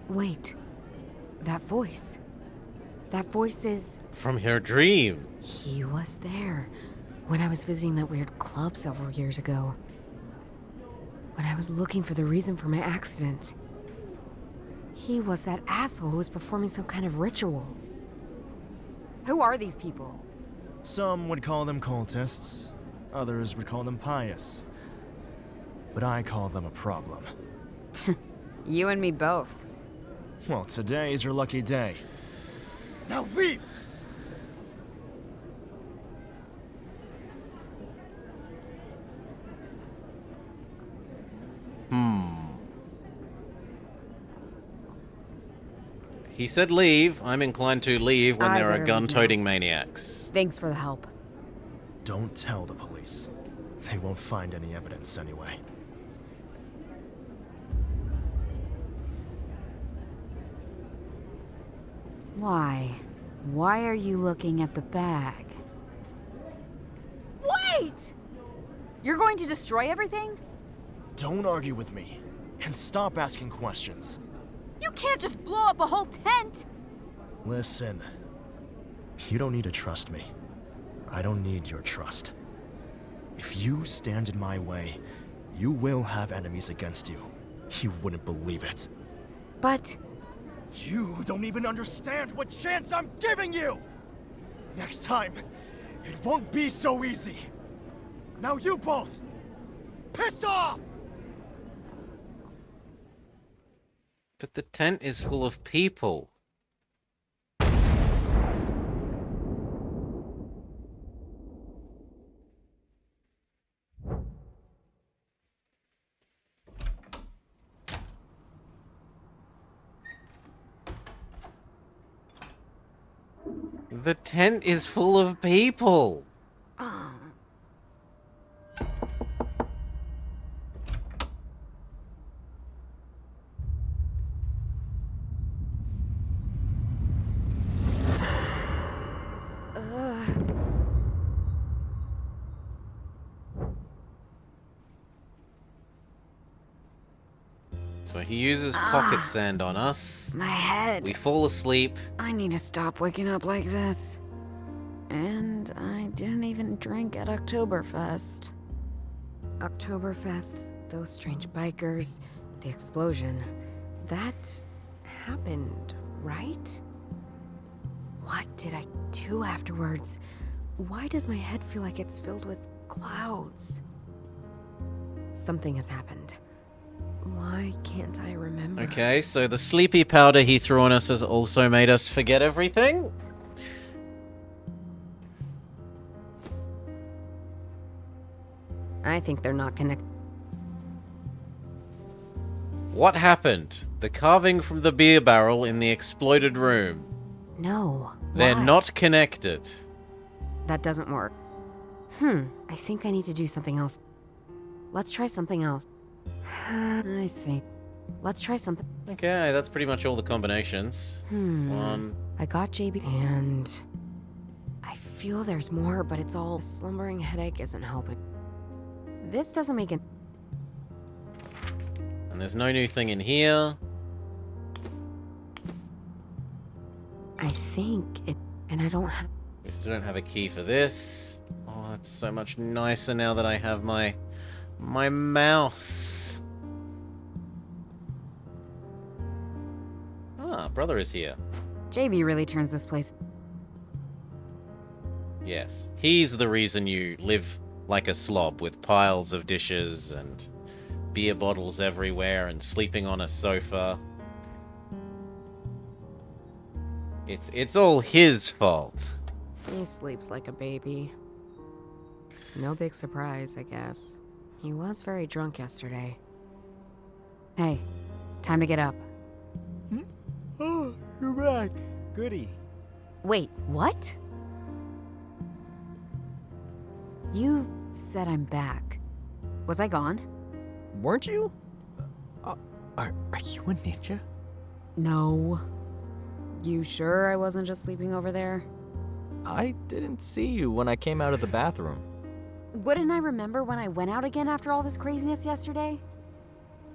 Wait, that voice. That voice is. From her dream. He was there when I was visiting that weird club several years ago. When I was looking for the reason for my accident. He was that asshole who was performing some kind of ritual. Who are these people? Some would call them cultists, others would call them pious. But I call them a problem. You and me both. Well, today's your lucky day. Now leave! He said leave. I'm inclined to leave when I there are better leave gun-toting maniacs. Thanks for the help. Don't tell the police. They won't find any evidence anyway. Why? Why are you looking at the bag? Wait! You're going to destroy everything? Don't argue with me, and stop asking questions. You can't just blow up a whole tent! Listen, you don't need to trust me. I don't need your trust. If you stand in my way, you will have enemies against you. You wouldn't believe it. But. You don't even understand what chance I'm giving you! Next time, it won't be so easy. Now you both, piss off! But the tent is full of people. The tent is full of people. So he uses pocket sand on us. My head. We fall asleep. I need to stop waking up like this. And I didn't even drink at Oktoberfest. Oktoberfest, those strange bikers, the explosion. That happened, right? What did I do afterwards? Why does my head feel like it's filled with clouds? Something has happened. Why can't I remember? Okay, so the sleepy powder he threw on us has also made us forget everything. I think they're not connected. What happened? The carving from the beer barrel in the exploded room. No. They're why? not connected. That doesn't work. I think I need to do something else. Let's try something else. Let's try something. Okay, that's pretty much all the combinations. I I got JB, and I feel there's more, but it's all. The slumbering headache isn't helping. This doesn't make it. And there's no new thing in here. I think it, and I don't have. We still don't have a key for this. Oh, it's so much nicer now that I have my mouse. Ah, brother is here. JB really turns this place. Yes, he's the reason you live like a slob with piles of dishes and beer bottles everywhere and sleeping on a sofa. It's all his fault. He sleeps like a baby. No big surprise, I guess. He was very drunk yesterday. Hey, time to get up. Oh, you're back. Goody. Wait, what? You said I'm back. Was I gone? Weren't you? Are you a ninja? No. You sure I wasn't just sleeping over there? I didn't see you when I came out of the bathroom. Wouldn't I remember when I went out again after all this craziness yesterday?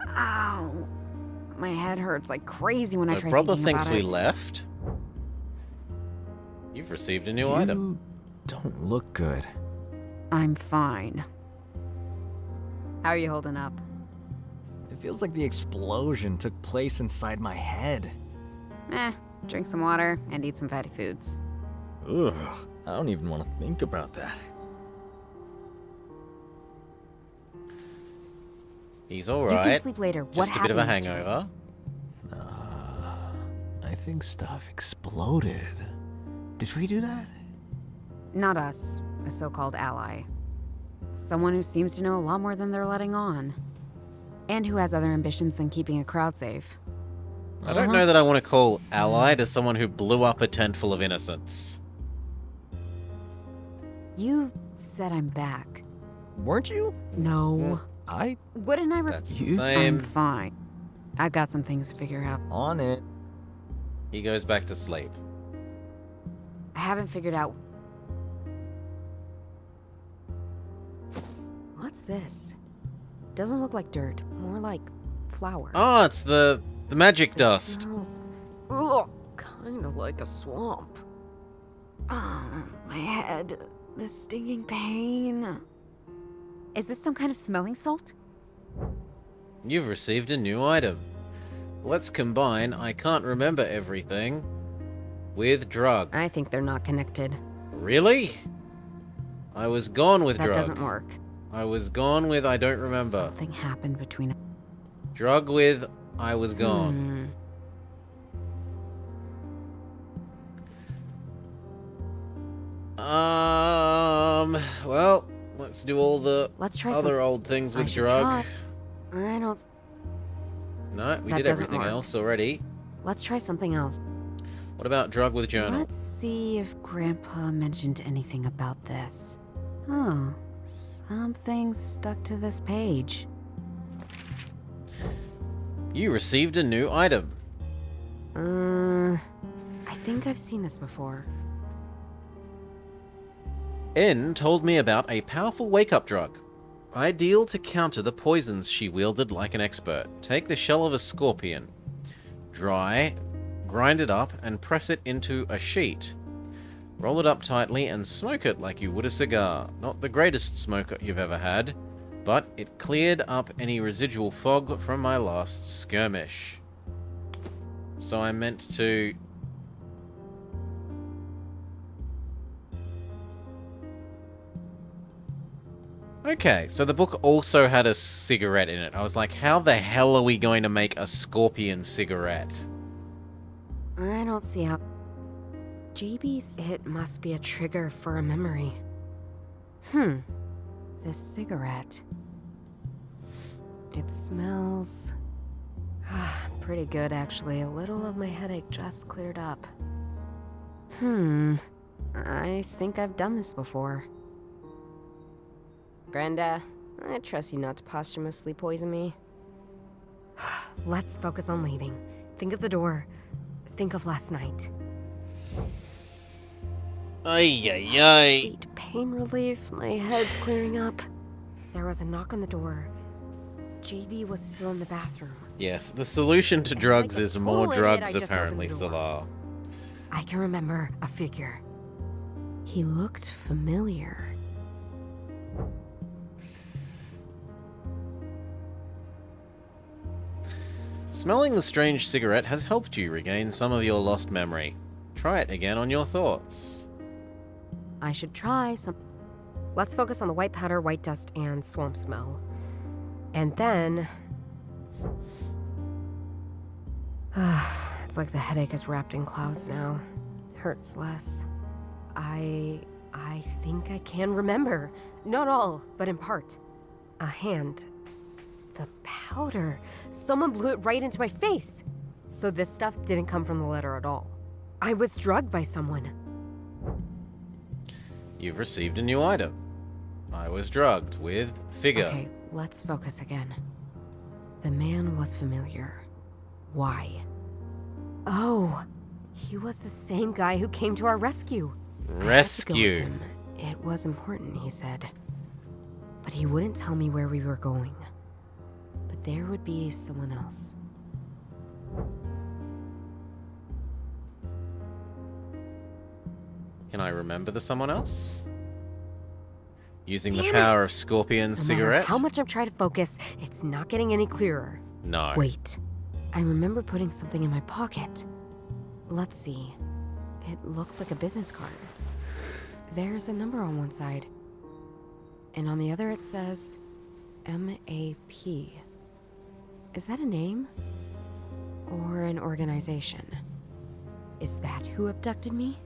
Ow. My head hurts like crazy when I So try brother thinking about thinks we it. left. You've received a new You item. don't look good. I'm fine. How are you holding up? It feels like the explosion took place inside my head. Drink some water and eat some fatty foods. Ugh, I don't even want to think about that. He's You alright. can sleep later. What Just a bit of a happened yesterday? hangover. I think stuff exploded. Did we do that? Not us, a so-called ally. Someone who seems to know a lot more than they're letting on. And who has other ambitions than keeping a crowd safe. I don't know that I want to call ally to someone who blew up a tent full of innocents. You said I'm back. Weren't you? No. Wouldn't I? That's the You- same. I'm fine. I've got some things to figure out. On it. He goes back to sleep. I haven't figured out. What's this? Doesn't look like dirt. More like flour. Oh, it's the magic dust. Smells, kind of like a swamp. My head. This stinging pain. Is this some kind of smelling salt? You've received a new item. Let's combine I can't remember everything with drug. I think they're not connected. Really? I was gone with That drug. doesn't work. I was gone with I don't remember. Something happened between. Drug with I was gone. Well, let's do all the Let's try other old things I with should drug. try. I don't. No, we That did doesn't everything work. else already. Let's try something else. What about drug with journal? Let's see if Grandpa mentioned anything about this. Oh, something stuck to this page. You received a new item. I think I've seen this before. N told me about a powerful wake-up drug. Ideal to counter the poisons she wielded like an expert. Take the shell of a scorpion. Dry, grind it up, and press it into a sheet. Roll it up tightly and smoke it like you would a cigar. Not the greatest smoke you've ever had, but it cleared up any residual fog from my last skirmish. So I meant to... Okay, so the book also had a cigarette in it. I was like, how the hell are we going to make a scorpion cigarette? I don't see how. JB's hit must be a trigger for a memory. This cigarette. It smells pretty good, actually. A little of my headache just cleared up. I think I've done this before. Brenda, I trust you not to posthumously poison me. Let's focus on leaving. Think of the door. Think of last night. Ay, ay, ay. Sweet pain relief. My head's clearing up. There was a knock on the door. JD was still in the bathroom. Yes, the solution to drugs Like a is more total idiot, drugs, I just apparently, opened the door. Salar. I can remember a figure. He looked familiar. Smelling the strange cigarette has helped you regain some of your lost memory. Try it again on your thoughts. I should try some. Let's focus on the white powder, white dust, and swamp smell. And then... it's like the headache is wrapped in clouds now. Hurts less. I think I can remember. Not all, but in part. A hand. The powder. Someone blew it right into my face. So this stuff didn't come from the letter at all. I was drugged by someone. You've received a new item. I was drugged with figure. Okay, let's focus again. The man was familiar. Why? Oh, he was the same guy who came to our rescue. I had to go with Rescue. him. It was important, he said. But he wouldn't tell me where we were going. But there would be someone else. Can I remember the someone else? Using Damn the power it! of Scorpion's No matter cigarette? how much I'm trying to focus, it's not getting any clearer. No. Wait. I remember putting something in my pocket. Let's see. It looks like a business card. There's a number on one side. And on the other it says MAP. Is that a name? Or an organization? Is that who abducted me?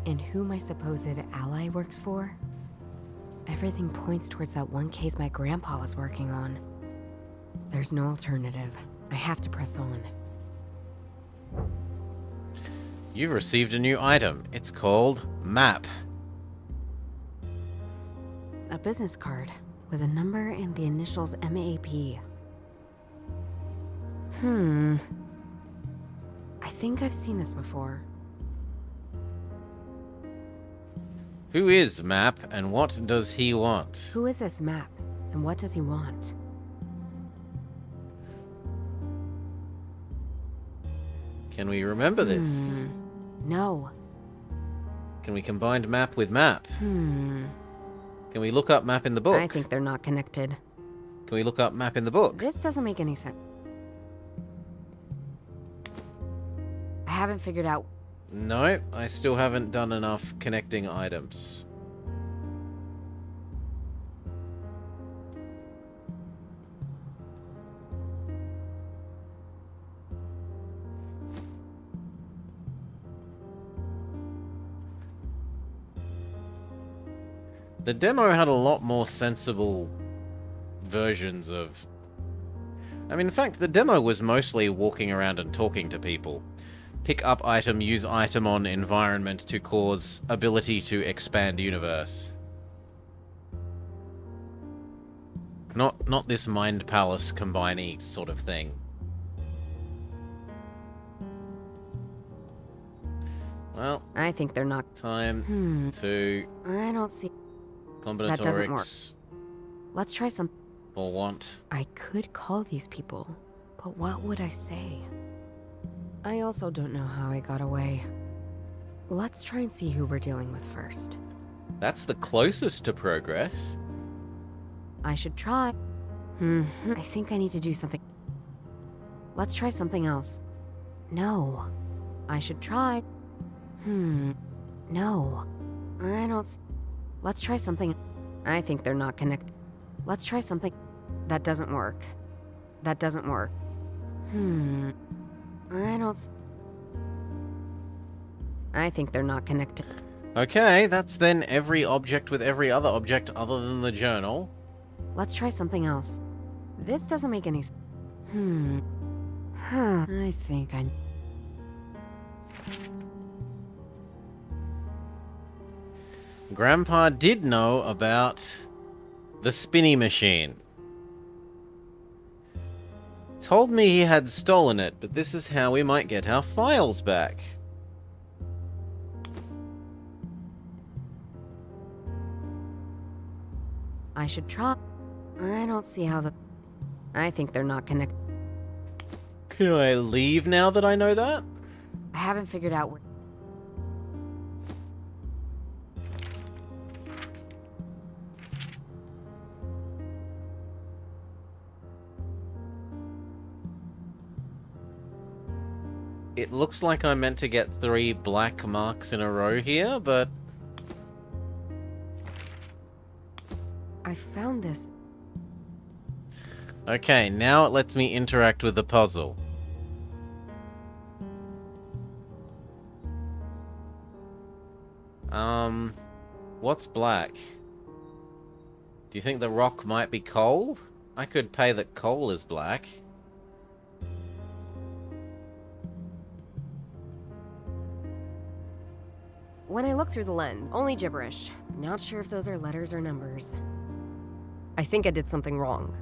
And who my supposed ally works for? Everything points towards that one case my grandpa was working on. There's no alternative. I have to press on. You've received a new item. It's called Map. A business card with a number and the initials MAP. I think I've seen this before. Who is Map and what does he want? Who is this map and what does he want? Can we remember this? No. Can we combine Map with Map? Can we look up Map in the book? I think they're not connected. Can we look up Map in the book? This doesn't make any sense. I haven't figured out. No, I still haven't done enough connecting items. The demo had a lot more sensible versions of... I mean, in fact, the demo was mostly walking around and talking to people. Pick up item, use item on environment to cause ability to expand universe. Not this Mind Palace combiney sort of thing. Well, I think they're not. time to I don't see. combinatorics doesn't work. Let's try some. or want. I could call these people, but what would I say? I also don't know how I got away. Let's try and see who we're dealing with first. That's the closest to progress. I should try. I think I need to do something. Let's try something else. No. I should try. No. I don't. Let's try something. I think they're not connected. Let's try something. That doesn't work. That doesn't work. I don't. I think they're not connected. Okay, that's then every object with every other object other than the journal. Let's try something else. This doesn't make any sense. I think I... Grandpa did know about the spinny machine. Told me he had stolen it, but this is how we might get our files back. I should try. I don't see how the... I think they're not connected. Can I leave now that I know that? I haven't figured out where... It looks like I'm meant to get 3 black marks in a row here, but... I found this. Okay, now it lets me interact with the puzzle. What's black? Do you think the rock might be coal? I could pay that coal is black. When I look through the lens, only gibberish. Not sure if those are letters or numbers. I think I did something wrong.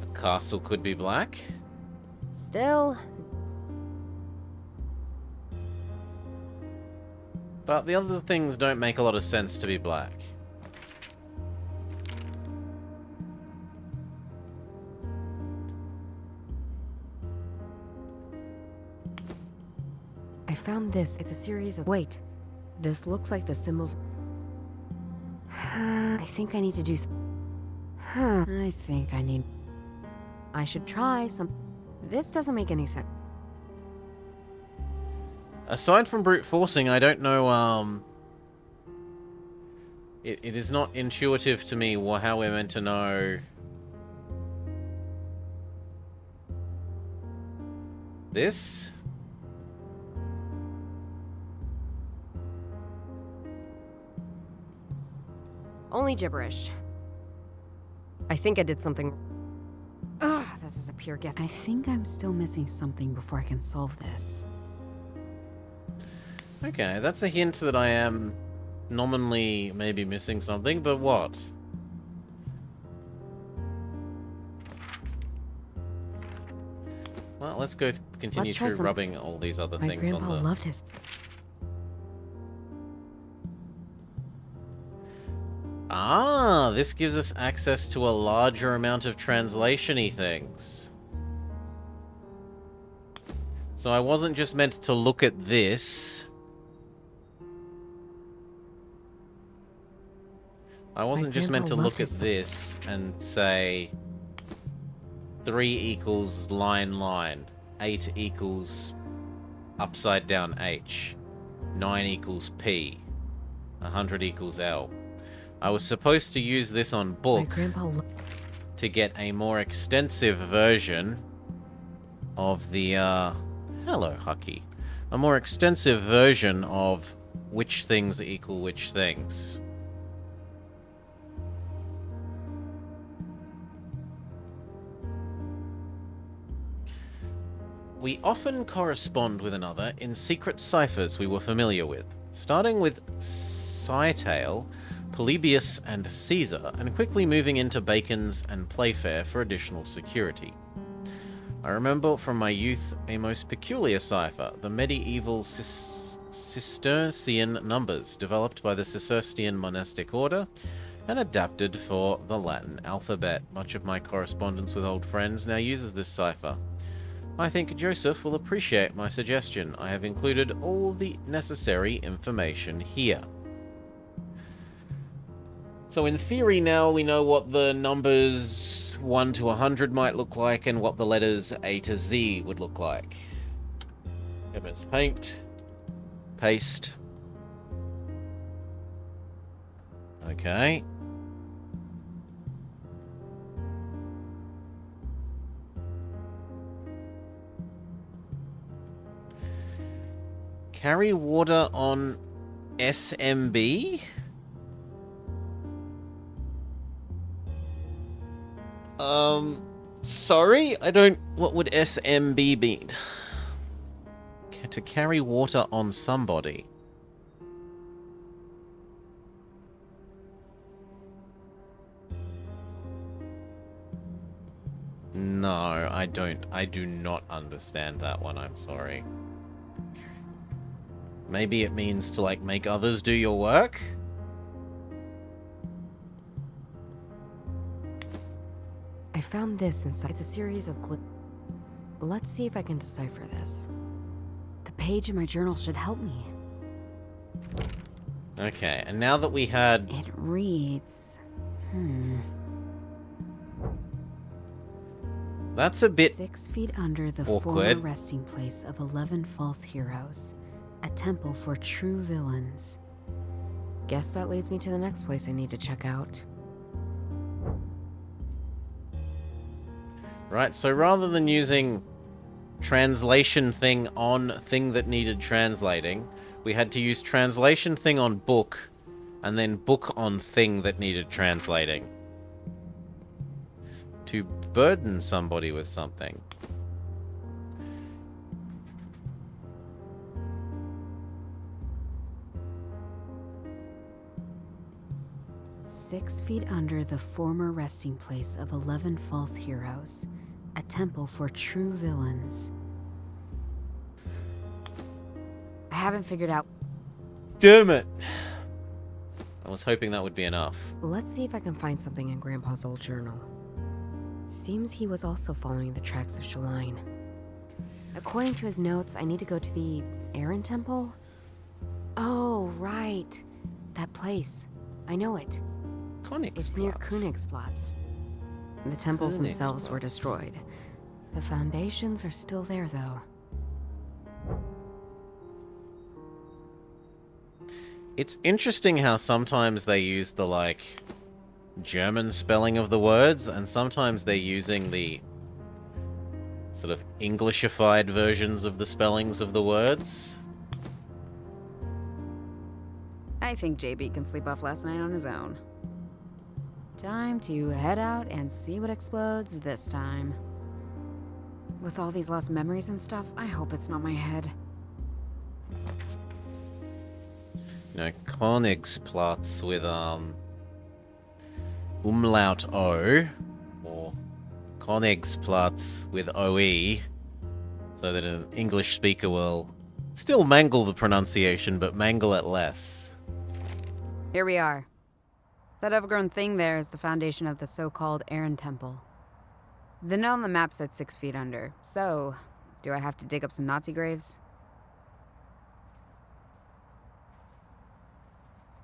The castle could be black. Still, But the other things don't make a lot of sense to be black. I found this. It's a series of... Wait. This looks like the symbols... I think I need to do I think I need... I should try some... This doesn't make any sense. Aside from brute forcing, I don't know, It is not intuitive to me how we're meant to know... This? Only gibberish. I think I did something... Ugh, this is a pure guess. I think I'm still missing something before I can solve this. Okay, that's a hint that I am nominally maybe missing something, but what? Well, let's go continue Let's try through some... rubbing all these other My things on grandpa the... loved his... Ah, this gives us access to a larger amount of translation-y things. So I wasn't just meant to look at this. I wasn't just meant to look at this and say 3 equals line line, 8 equals upside down H, 9 equals P, 100 equals L. I was supposed to use this on book to get a more extensive version of the, hello, Hucky. A more extensive version of which things equal which things. We often correspond with another in secret ciphers we were familiar with, starting with Cytale, Polybius, and Caesar, and quickly moving into Bacon's and Playfair for additional security. I remember from my youth a most peculiar cipher, the medieval Cistercian numbers, developed by the Cistercian monastic order and adapted for the Latin alphabet. Much of my correspondence with old friends now uses this cipher. I think Joseph will appreciate my suggestion. I have included all the necessary information here. So in theory now we know what the numbers 1 to 100 might look like and what the letters A to Z would look like. MS Paint. Paste. Okay. Carry water on SMB? Sorry? I don't... What would SMB mean? To carry water on somebody. No, I don't. I do not understand that one, I'm sorry. Maybe it means to, like, make others do your work? I found this inside. It's a series of Let's see if I can decipher this. The page in my journal should help me. Okay, and now that we had... It reads... That's a bit 6 feet under the awkward. former resting place of 11 false heroes. A temple for true villains. Guess that leads me to the next place I need to check out. Right, so rather than using translation thing on thing that needed translating, we had to use translation thing on book, and then book on thing that needed translating. To burden somebody with something. "6 feet under the former resting place of 11 false heroes. A temple for true villains." I haven't figured out. Damn it! I was hoping that would be enough. Let's see if I can find something in Grandpa's old journal. Seems he was also following the tracks of Shaline. According to his notes, I need to go to the Aaron Temple? Oh, right. That place. I know it. It's near Königsplatz. The temples themselves were destroyed. The foundations are still there, though. It's interesting how sometimes they use the, like, German spelling of the words, and sometimes they're using the sort of Englishified versions of the spellings of the words. I think JB can sleep off last night on his own. Time to head out and see what explodes this time. With all these lost memories and stuff, I hope it's not my head. No, Königsplatz with, umlaut O, or Königsplatz with OE, so that an English speaker will still mangle the pronunciation, but mangle it less. Here we are. That overgrown thing there is the foundation of the so-called Aaron Temple. The note on the map said 6 feet under, so do I have to dig up some Nazi graves?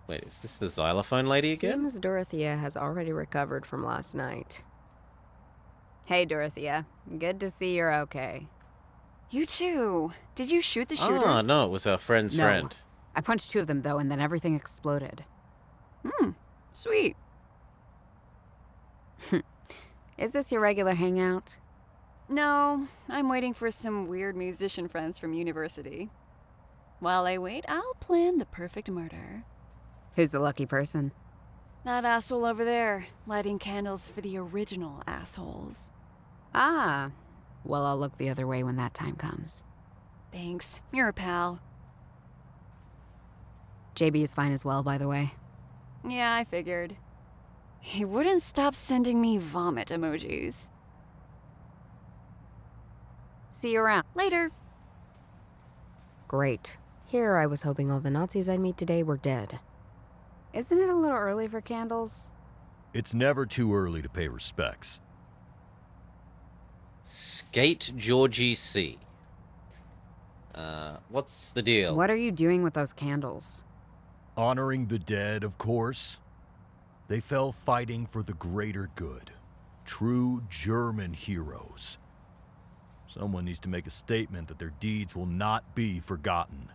Wait, is this the xylophone lady again? Seems Dorothea has already recovered from last night. Hey, Dorothea. Good to see you're okay. You too. Did you shoot the shooters? Ah, no, it was our friend's friend. I punched 2 of them, though, and then everything exploded. Sweet. Is this your regular hangout? No, I'm waiting for some weird musician friends from university. While I wait, I'll plan the perfect murder. Who's the lucky person? That asshole over there, lighting candles for the original assholes. Ah. Well, I'll look the other way when that time comes. Thanks. You're a pal. JB is fine as well, by the way. Yeah, I figured. He wouldn't stop sending me vomit emojis. See you around. Later. Great. Here I was hoping all the Nazis I'd meet today were dead. Isn't it a little early for candles? It's never too early to pay respects. Skate Georgie C. What's the deal? What are you doing with those candles? Honoring the dead, of course. They fell fighting for the greater good. True German heroes. Someone needs to make a statement that their deeds will not be forgotten.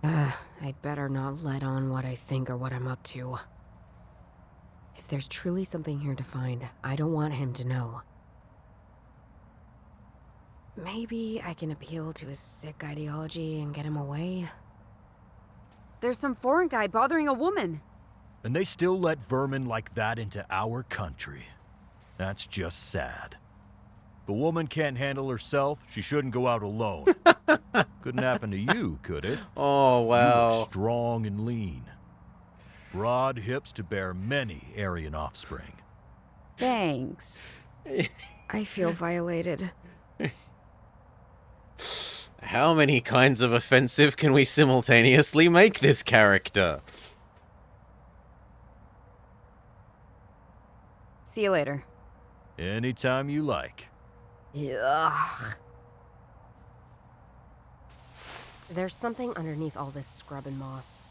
I'd better not let on what I think or what I'm up to. If there's truly something here to find, I don't want him to know. Maybe I can appeal to his sick ideology and get him away? There's some foreign guy bothering a woman! And they still let vermin like that into our country. That's just sad. If a woman can't handle herself, she shouldn't go out alone. Couldn't happen to you, could it? Oh, wow. You look strong and lean. Broad hips to bear many Aryan offspring. Thanks. I feel violated. How many kinds of offensive can we simultaneously make this character? See you later. Anytime you like. Ugh. There's something underneath all this scrub and moss.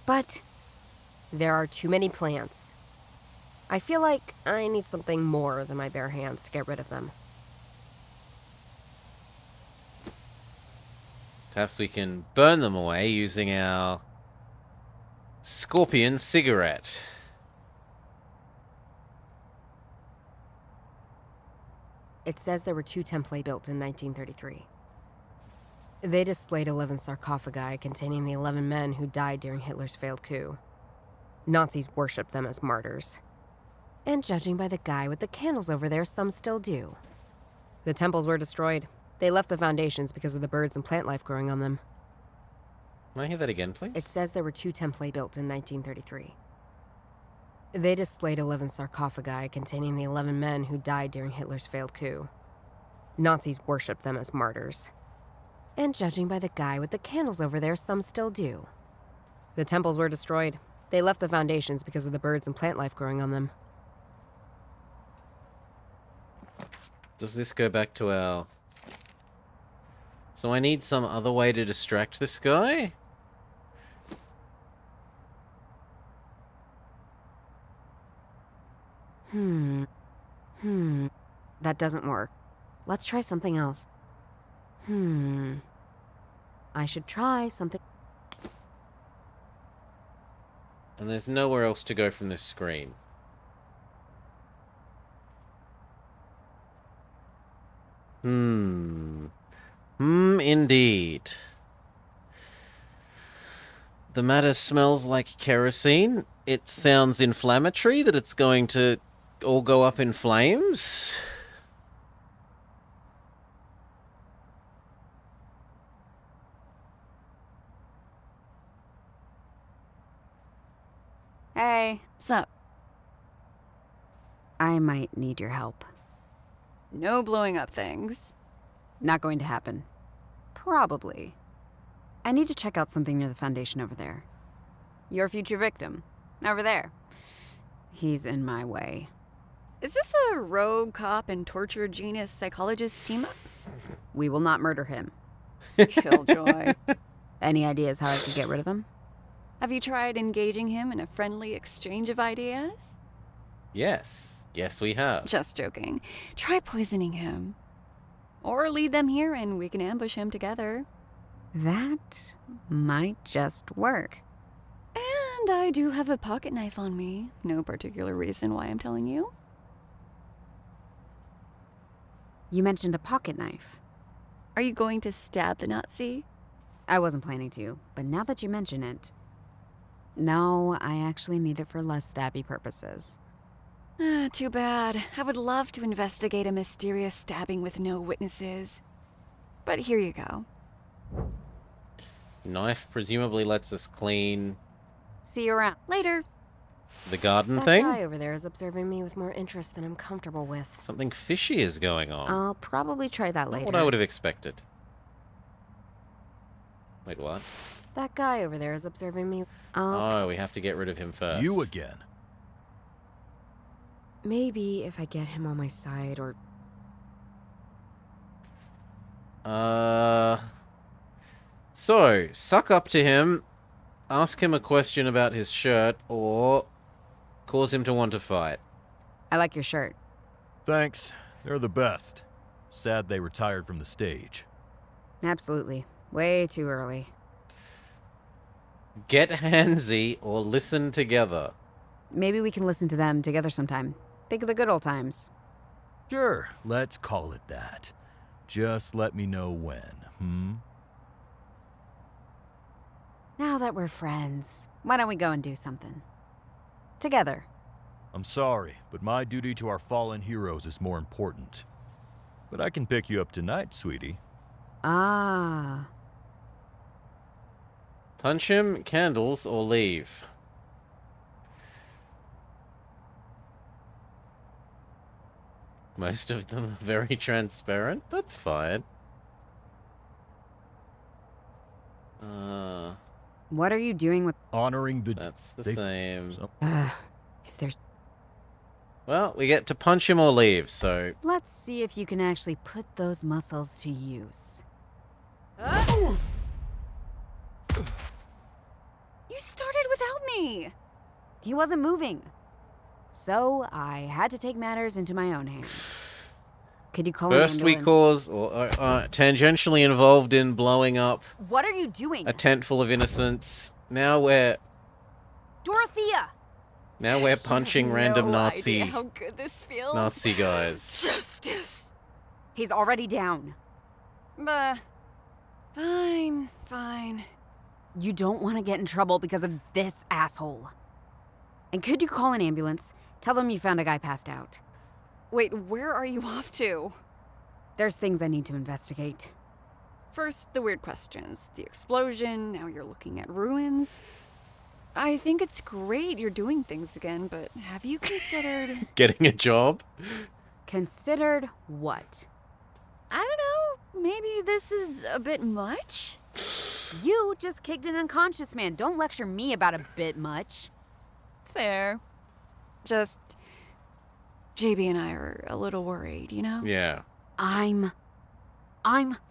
But there are too many plants. I feel like I need something more than my bare hands to get rid of them. Perhaps we can burn them away using our scorpion cigarette. It says there were 2 template built in 1933. They displayed 11 sarcophagi containing the 11 men who died during Hitler's failed coup. Nazis worshipped them as martyrs. And judging by the guy with the candles over there, some still do. The temples were destroyed. They left the foundations because of the birds and plant life growing on them. Can I hear that again, please? It says there were 2 template built in 1933. They displayed 11 sarcophagi containing the 11 men who died during Hitler's failed coup. Nazis worshipped them as martyrs. And judging by the guy with the candles over there, some still do. The temples were destroyed. They left the foundations because of the birds and plant life growing on them. Does this go back to our... So I need some other way to distract this guy? That doesn't work. Let's try something else. I should try something... And there's nowhere else to go from this screen. Indeed. The matter smells like kerosene. It sounds inflammatory, that it's going to all go up in flames. Hey, sup? I might need your help. No blowing up things. Not going to happen. Probably. I need to check out something near the foundation over there. Your future victim. Over there. He's in my way. Is this a rogue cop and torture genius psychologist team up? We will not murder him. Killjoy. Any ideas how I could get rid of him? Have you tried engaging him in a friendly exchange of ideas? Yes. Yes, we have. Just joking. Try poisoning him. Or lead them here and we can ambush him together. That might just work. And I do have a pocket knife on me. No particular reason why I'm telling you. You mentioned a pocket knife. Are you going to stab the Nazi? I wasn't planning to, but now that you mention it... No, I actually need it for less stabby purposes. Too bad. I would love to investigate a mysterious stabbing with no witnesses. But here you go. Knife presumably lets us clean See you around. Later. the garden That thing. guy over there is observing me with more interest than I'm comfortable with. Something fishy is going on. I'll probably try that Not later. what I would have expected. Wait, what? That guy over there is observing me. Oh, we have to get rid of him first. You again. Maybe if I get him on my side or... So, suck up to him, ask him a question about his shirt, or cause him to want to fight. I like your shirt. Thanks. They're the best. Sad they retired from the stage. Absolutely. Way too early. Get handsy or listen together. Maybe we can listen to them together sometime. Think of the good old times. Sure, let's call it that. Just let me know when, Now that we're friends, why don't we go and do something? Together. I'm sorry, but my duty to our fallen heroes is more important. But I can pick you up tonight, sweetie. Ah. Punch him, candles, or leave. Most of them are very transparent. That's fine. What are you doing with... Honoring the... That's the same. If there's... Well, we get to punch him or leave, so... Let's see if you can actually put those muscles to use. You started without me! He wasn't moving. So I had to take matters into my own hands. Could you call an First we ambulance? cause... tangentially involved in blowing up What are you doing? a tent full of innocents. Now we're Dorothea! punching random no Nazi... idea how good this feels. Nazi guys. Justice. He's already down. Fine, fine. You don't want to get in trouble because of this asshole. And could you call an ambulance? Tell them you found a guy passed out. Wait, where are you off to? There's things I need to investigate. First, the weird questions. The explosion, now you're looking at ruins. I think it's great you're doing things again, but have you considered... Getting a job? Considered what? I don't know, maybe this is a bit much? You just kicked an unconscious man. Don't lecture me about a bit much. Fair. Just... JB and I are a little worried, you know? Yeah. I'm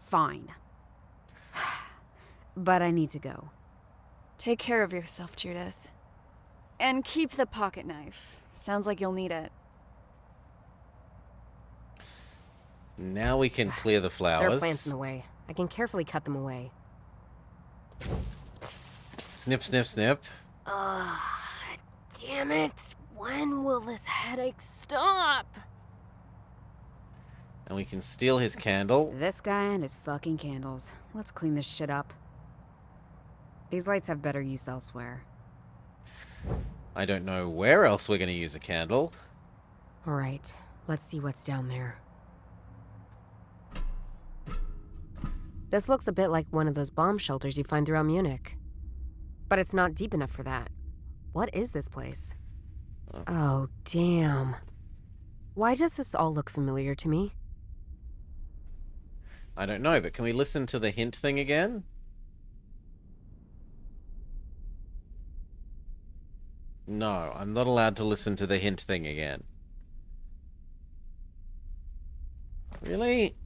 fine. But I need to go. Take care of yourself, Judith. And keep the pocket knife. Sounds like you'll need it. Now we can clear the There are flowers. plants in the way. I can carefully cut them away. Snip, snip, snip. Damn it! When will this headache stop? And we can steal his candle. This guy and his fucking candles. Let's clean this shit up. These lights have better use elsewhere. I don't know where else we're going to use a candle. Alright, let's see what's down there. This looks a bit like one of those bomb shelters you find throughout Munich. But it's not deep enough for that. What is this place? Oh, damn. Why does this all look familiar to me? I don't know, but can we listen to the hint thing again? No, I'm not allowed to listen to the hint thing again. Really?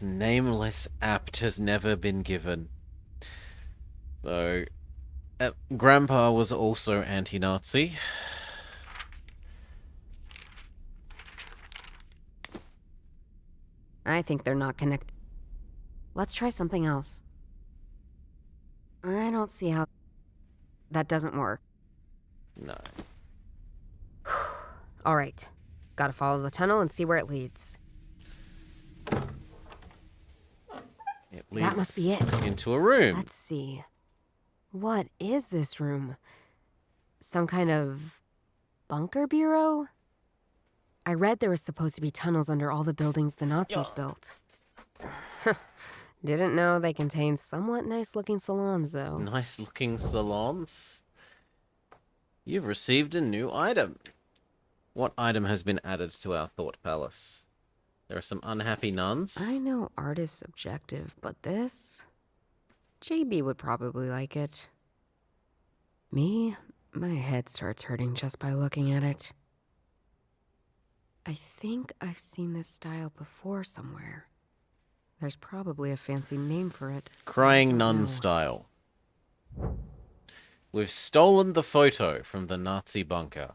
Nameless apt has never been given. So, Grandpa was also anti-Nazi. I think they're not connected. Let's try something else. I don't see how... That doesn't work. No. Alright. Gotta follow the tunnel and see where it leads. It leads That must be it. into a room. Let's see. What is this room? Some kind of... bunker bureau? I read there was supposed to be tunnels under all the buildings the Nazis built. Didn't know they contained somewhat nice-looking salons, though. Nice-looking salons. You've received a new item. What item has been added to our thought palace? There are some unhappy nuns. I know art is subjective, but this... JB would probably like it. Me? My head starts hurting just by looking at it. I think I've seen this style before somewhere. There's probably a fancy name for it. Crying nun know. style. We've stolen the photo from the Nazi bunker.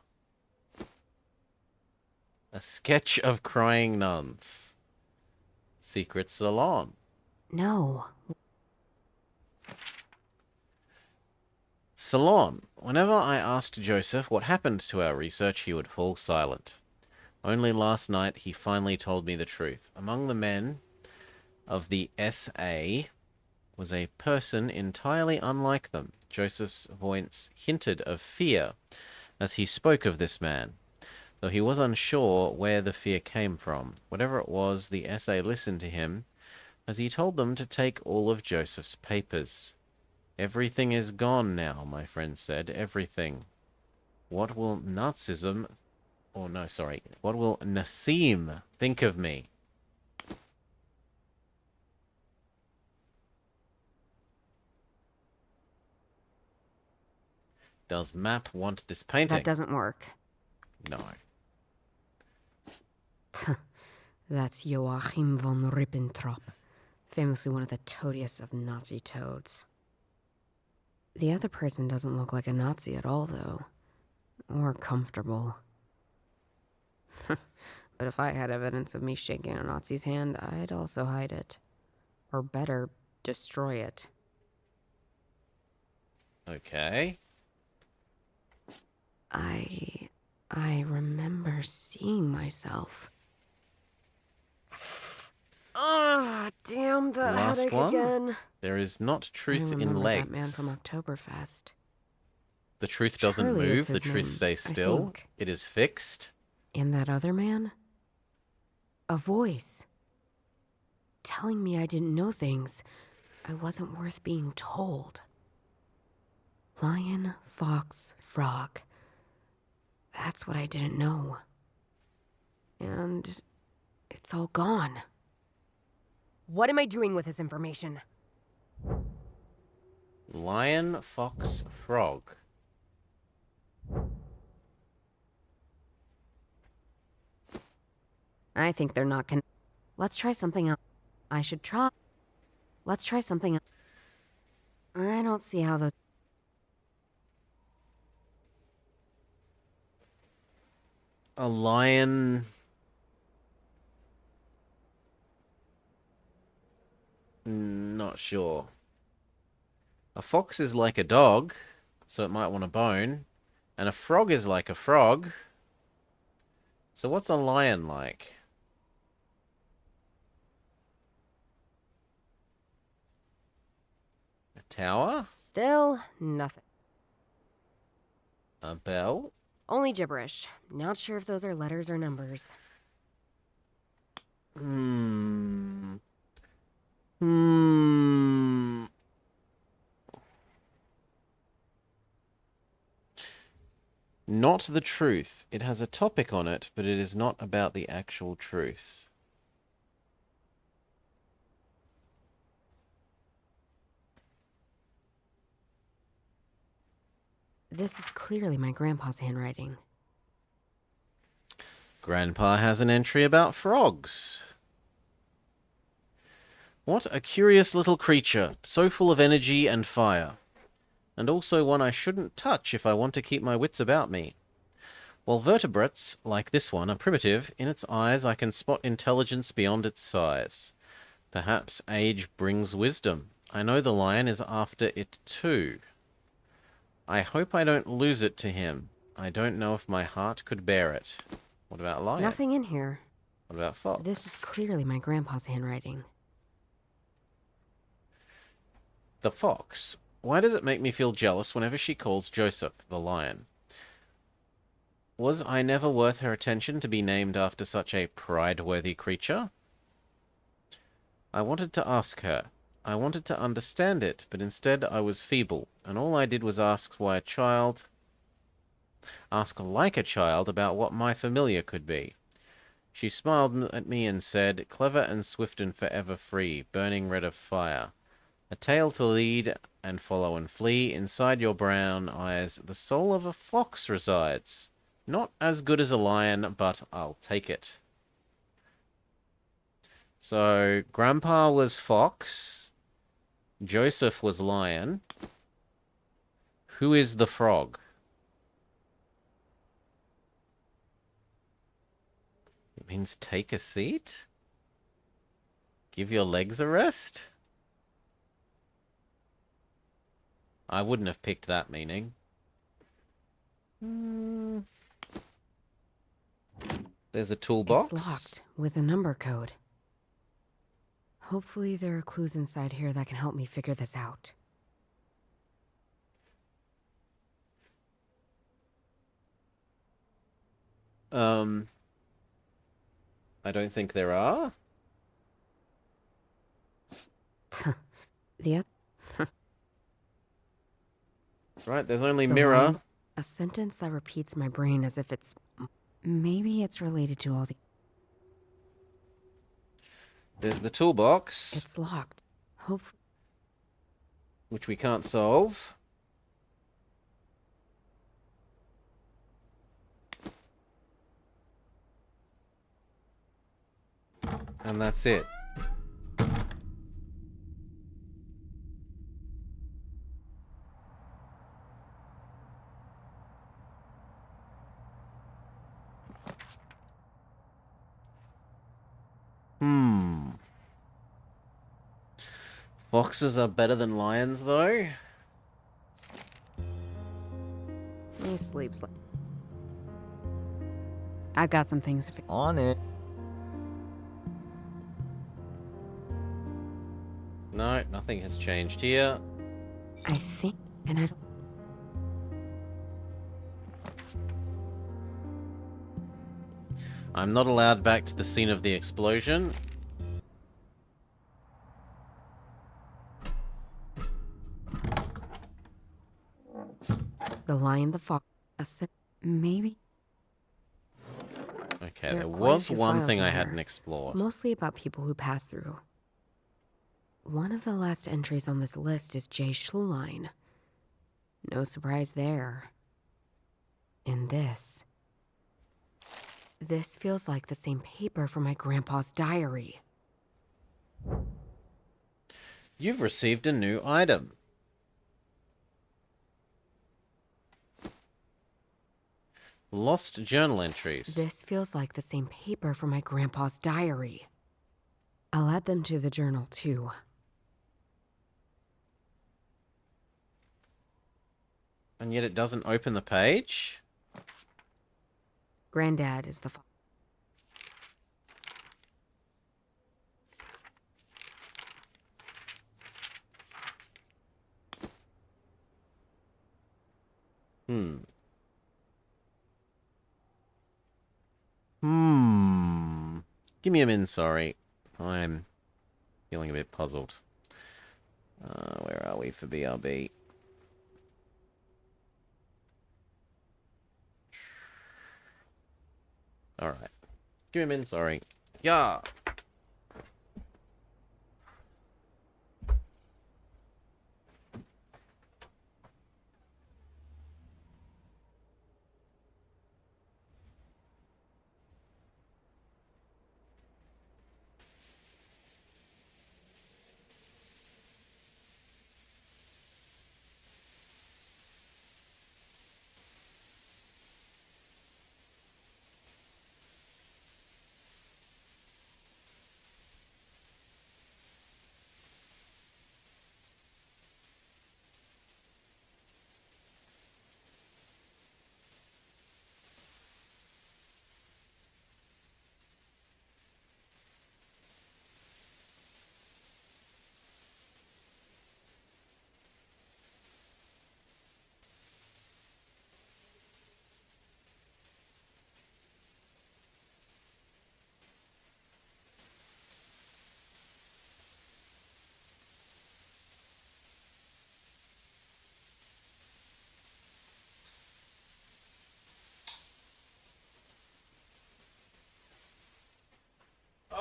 A sketch of crying nuns. Secret salon. No. Salon. Whenever I asked Joseph what happened to our research, he would fall silent. Only last night he finally told me the truth. Among the men of the SA was a person entirely unlike them. Joseph's voice hinted of fear as he spoke of this man. though he was unsure where the fear came from. Whatever it was, the SA listened to him as he told them to take all of Joseph's papers. Everything is gone now, my friend said. Everything. What will Nazism... Oh, no, sorry. What will Nassim think of me? Does Map want this painting? That doesn't work. No. That's Joachim von Ribbentrop, famously one of the toadiest of Nazi toads. The other person doesn't look like a Nazi at all, though. Or comfortable. But if I had evidence of me shaking a Nazi's hand, I'd also hide it. Or better, destroy it. Okay. I remember seeing myself. Oh, damn that Last headache one. again. There is not truth I in remember legs. that man from Oktoberfest. The truth doesn't Charlie is move, the his truth name, stays I still. think. It is fixed. And that other man? A voice. Telling me I didn't know things I wasn't worth being told. Lion, fox, frog. That's what I didn't know. And it's all gone. What am I doing with this information? Lion, fox, frog. I think they're not gonna... Let's try something else. I should try... Let's try something else. I don't see how those... A lion... Not sure. A fox is like a dog, so it might want a bone. And a frog is like a frog. So what's a lion like? A tower? Still, nothing. A bell? Only gibberish. Not sure if those are letters or numbers. Not the truth. It has a topic on it, but it is not about the actual truth. This is clearly my grandpa's handwriting. Grandpa has an entry about frogs. What a curious little creature, so full of energy and fire. And also one I shouldn't touch if I want to keep my wits about me. While vertebrates, like this one, are primitive, in its eyes I can spot intelligence beyond its size. Perhaps age brings wisdom. I know the lion is after it too. I hope I don't lose it to him. I don't know if my heart could bear it. What about lion? Nothing in here. What about fox? This is clearly my grandpa's handwriting. The fox. Why does it make me feel jealous whenever she calls Joseph the lion? Was I never worth her attention to be named after such a pride-worthy creature? I wanted to ask her. I wanted to understand it, but instead I was feeble, and all I did was ask like a child about what my familiar could be. She smiled at me and said, "Clever and swift and forever free, burning red of fire. A tail to lead and follow and flee. Inside your brown eyes, the soul of a fox resides. Not as good as a lion, but I'll take it." So, Grandpa was fox. Joseph was lion. Who is the frog? It means take a seat? Give your legs a rest? I wouldn't have picked that meaning. There's a toolbox. It's locked with a number code. Hopefully there are clues inside here that can help me figure this out. I don't think there are. The Right, there's only The mirror. line- a sentence that repeats my brain as if it's... Maybe it's related to all the... There's the toolbox, It's locked. Hope... which we can't solve. And that's it. Foxes are better than lions, though? He sleeps like... I've got some things to fix. On it. No, nothing has changed here. I think... And I don't... I'm not allowed back to the scene of the explosion. The lion, the fox... Maybe... Okay, There there are quite a was few one files thing in I there. hadn't explored. Mostly about people who pass through. One of the last entries on this list is Jay Schluline. No surprise there. And this. This feels like the same paper from my grandpa's diary. You've received a new item. Lost journal entries. This feels like the same paper from my grandpa's diary. I'll add them to the journal, too. And yet it doesn't open the page? Granddad is the Give me a min, sorry. I'm feeling a bit puzzled. Where are we for BRB? Alright. Give me a min, sorry. Yeah!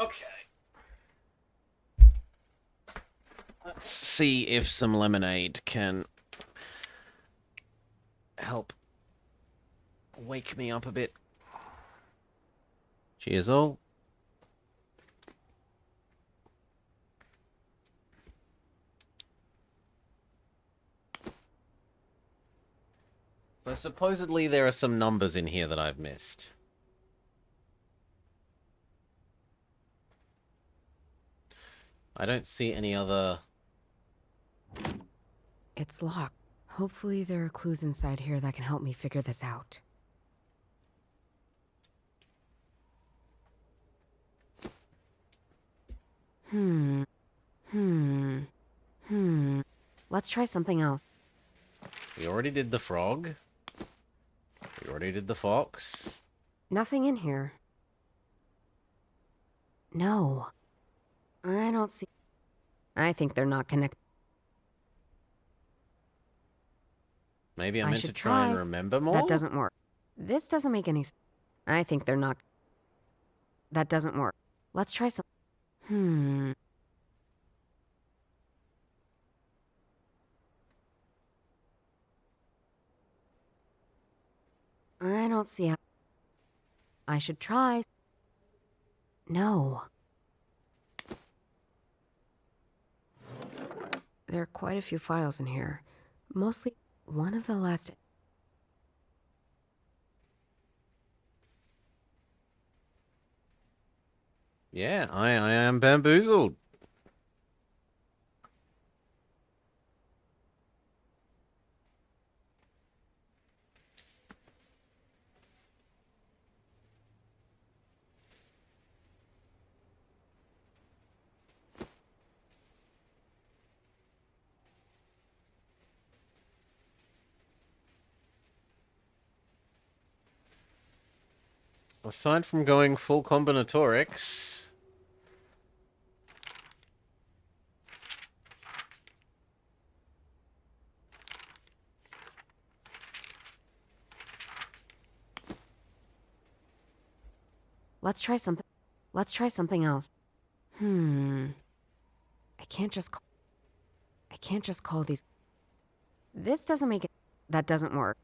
Okay. Let's see if some lemonade can help wake me up a bit. Cheers all. So supposedly there are some numbers in here that I've missed. I don't see any other... It's locked. Hopefully there are clues inside here that can help me figure this out. Let's try something else. We already did the frog. We already did the fox. Nothing in here. No. I don't see... I think they're not connected. Maybe I'm I meant to should try and try. remember more? That doesn't work. This doesn't make any sense. I think they're not... That doesn't work. Let's try some... I don't see how... I should try... No. There are quite a few files in here. Mostly one of the last... Yeah, I am bamboozled. Aside from going full combinatorics... Let's try something... Let's try something else. I can't just call these... This doesn't make it... That doesn't work.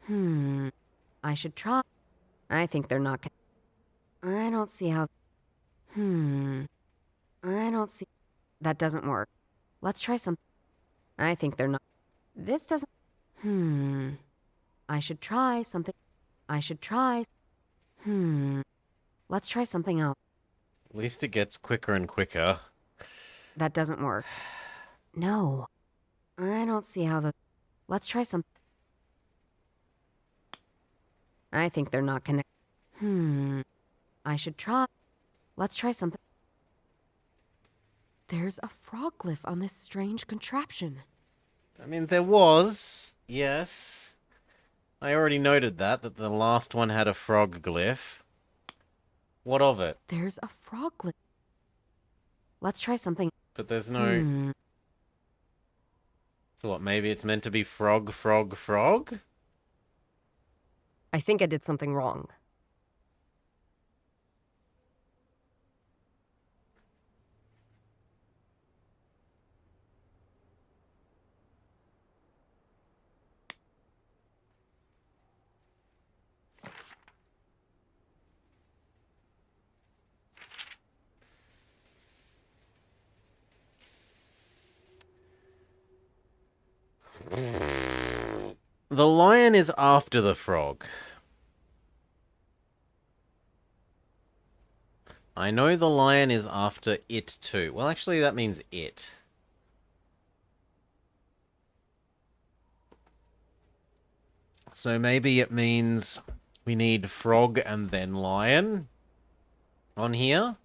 I should try... I think they're not... I don't see how... I don't see... That doesn't work. Let's try some... I think they're not... This doesn't... I should try something... I should try... Let's try something else. At least it gets quicker and quicker. That doesn't work. No. I don't see how the... Let's try some... I think they're not connected. I should try... Let's try something... There's a frog glyph on this strange contraption. I mean, there was, yes. I already noted that the last one had a frog glyph. What of it? There's a frog glyph. Let's try something... But there's no... So what, maybe it's meant to be frog, frog, frog? I think I did something wrong. The lion is after the frog. I know the lion is after it too. Well, actually, that means it. So maybe it means we need frog and then lion on here.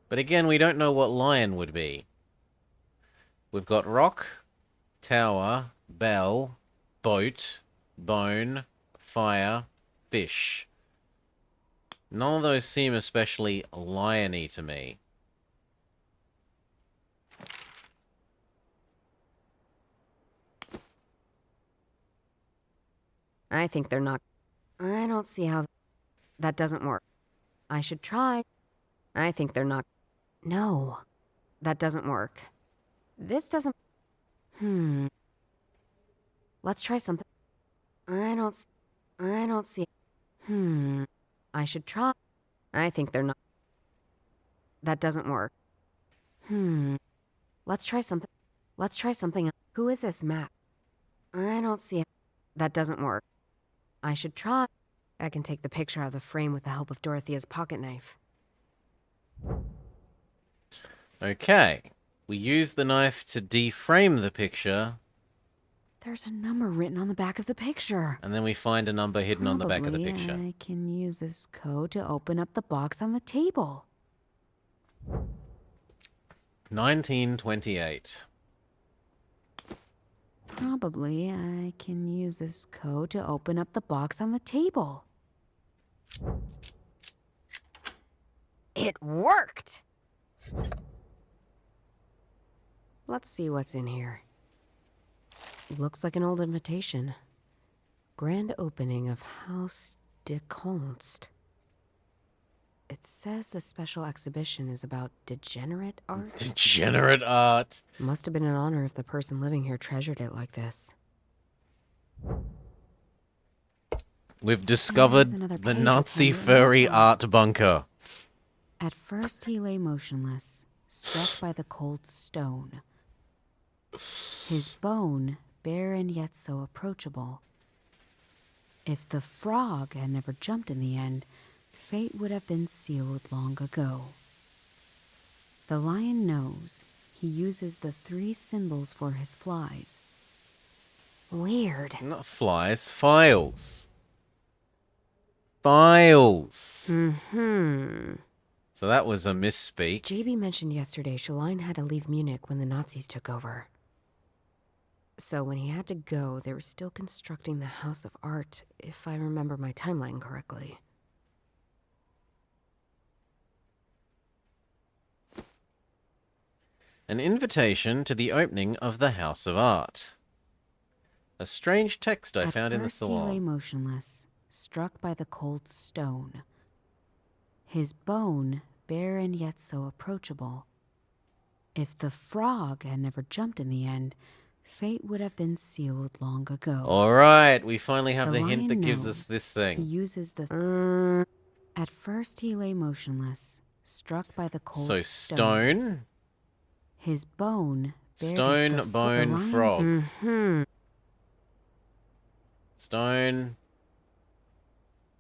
But again, we don't know what lion would be. We've got rock, tower, bell, boat, bone, fire, fish. None of those seem especially lion-y to me. I think they're not... I don't see how... That doesn't work. I should try. I think they're not... No. That doesn't work. This doesn't... Let's try something... I don't see... I should try. I think they're not... That doesn't work. Let's try something... Let's try something... Who is this map? I don't see... That doesn't work. I should try. I can take the picture out of the frame with the help of Dorothea's pocket knife. Okay. We use the knife to deframe the picture. There's a number written on the back of the picture. And then we find a number hidden on the back of the Probably picture. I can use this code to open up the box on the table. 1928. Probably I can use this code to open up the box on the table. It worked! Let's see what's in here. Looks like an old invitation. Grand opening of House de Const. It says the special exhibition is about degenerate art. Degenerate art. Must have been an honor if the person living here treasured it like this. We've discovered another the page with Nazi some written furry notes on it. art bunker. At first he lay motionless, struck by the cold stone. His bone, bare and yet so approachable. If the frog had never jumped in the end, fate would have been sealed long ago. The lion knows he uses the 3 symbols for his flies. Weird. Not flies, files. Files. Mm-hmm. So that was a misspeak. JB mentioned yesterday Shaline had to leave Munich when the Nazis took over. So when he had to go, they were still constructing the House of Art, if I remember my timeline correctly. An invitation to the opening of the House of Art. A strange text I found in the At first he lay salon. motionless, struck by the cold stone. His bone, bare and yet so approachable. If the frog had never jumped in the end, fate would have been sealed long ago. Alright, we finally have the hint lion that gives knows us this He thing. uses the... At first he lay motionless, struck by the cold So stone. stone, His bone, bare stone, the bone, lion- frog. Mm-hmm. Stone,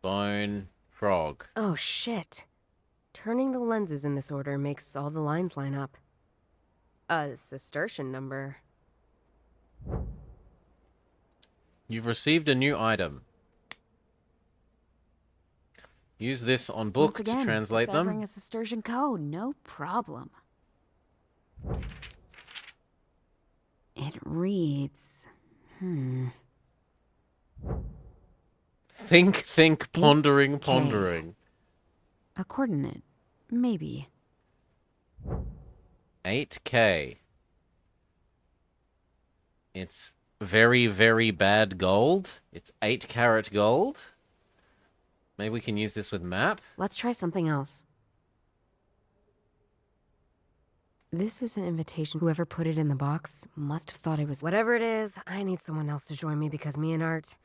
bone, frog. Oh, shit. Turning the lenses in this order makes all the lines line up. A Cistercian number. You've received a new item. Use this on book Once again, to translate deciphering them. a Cistercian code, no problem. It reads... Think, pondering, 8K. pondering. A coordinate. Maybe. 8K. It's very, very bad gold. It's 8-carat gold. Maybe we can use this with map. Let's try something else. This is an invitation. Whoever put it in the box must have thought it was... Whatever it is, I need someone else to join me because me and Art,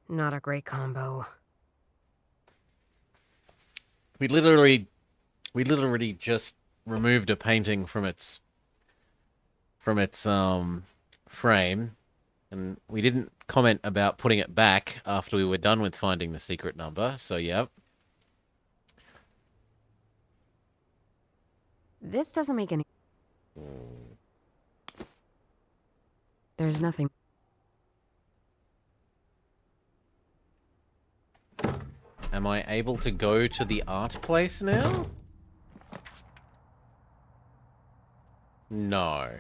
not a great combo. We literally just removed a painting from its frame, and we didn't comment about putting it back after we were done with finding the secret number. So, yep. This doesn't make any... There's nothing... Am I able to go to the art place now? No.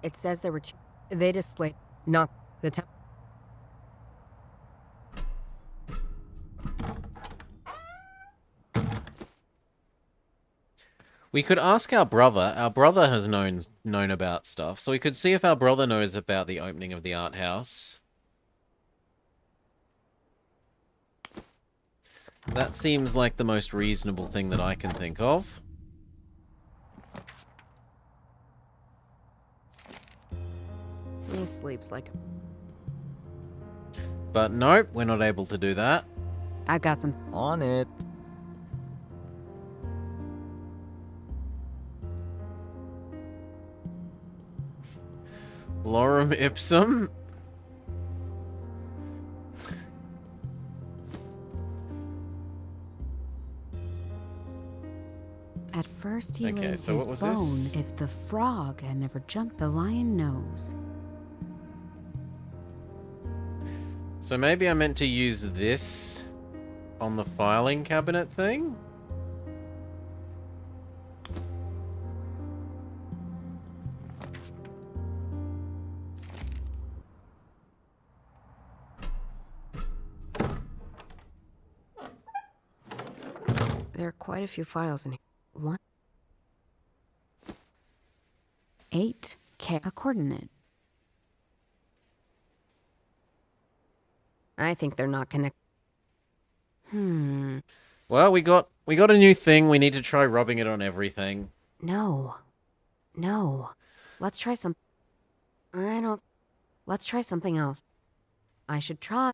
It says there were 2... They displayed... Not the temp... We could ask our brother. Our brother has known about stuff, so we could see if our brother knows about the opening of the art house. That seems like the most reasonable thing that I can think of. He sleeps like... But nope, we're not able to do that. I've got some. On it. Lorem ipsum. At first he Okay, laid so his what was bone. this? If the frog had never jumped, the lion knows. So maybe I meant to use this on the filing cabinet thing? There are quite a few files in here. What? 8K, a coordinate. I think they're not connected. Well, we got a new thing. We need to try rubbing it on everything. No. Let's try some. Let's try something else. I should try.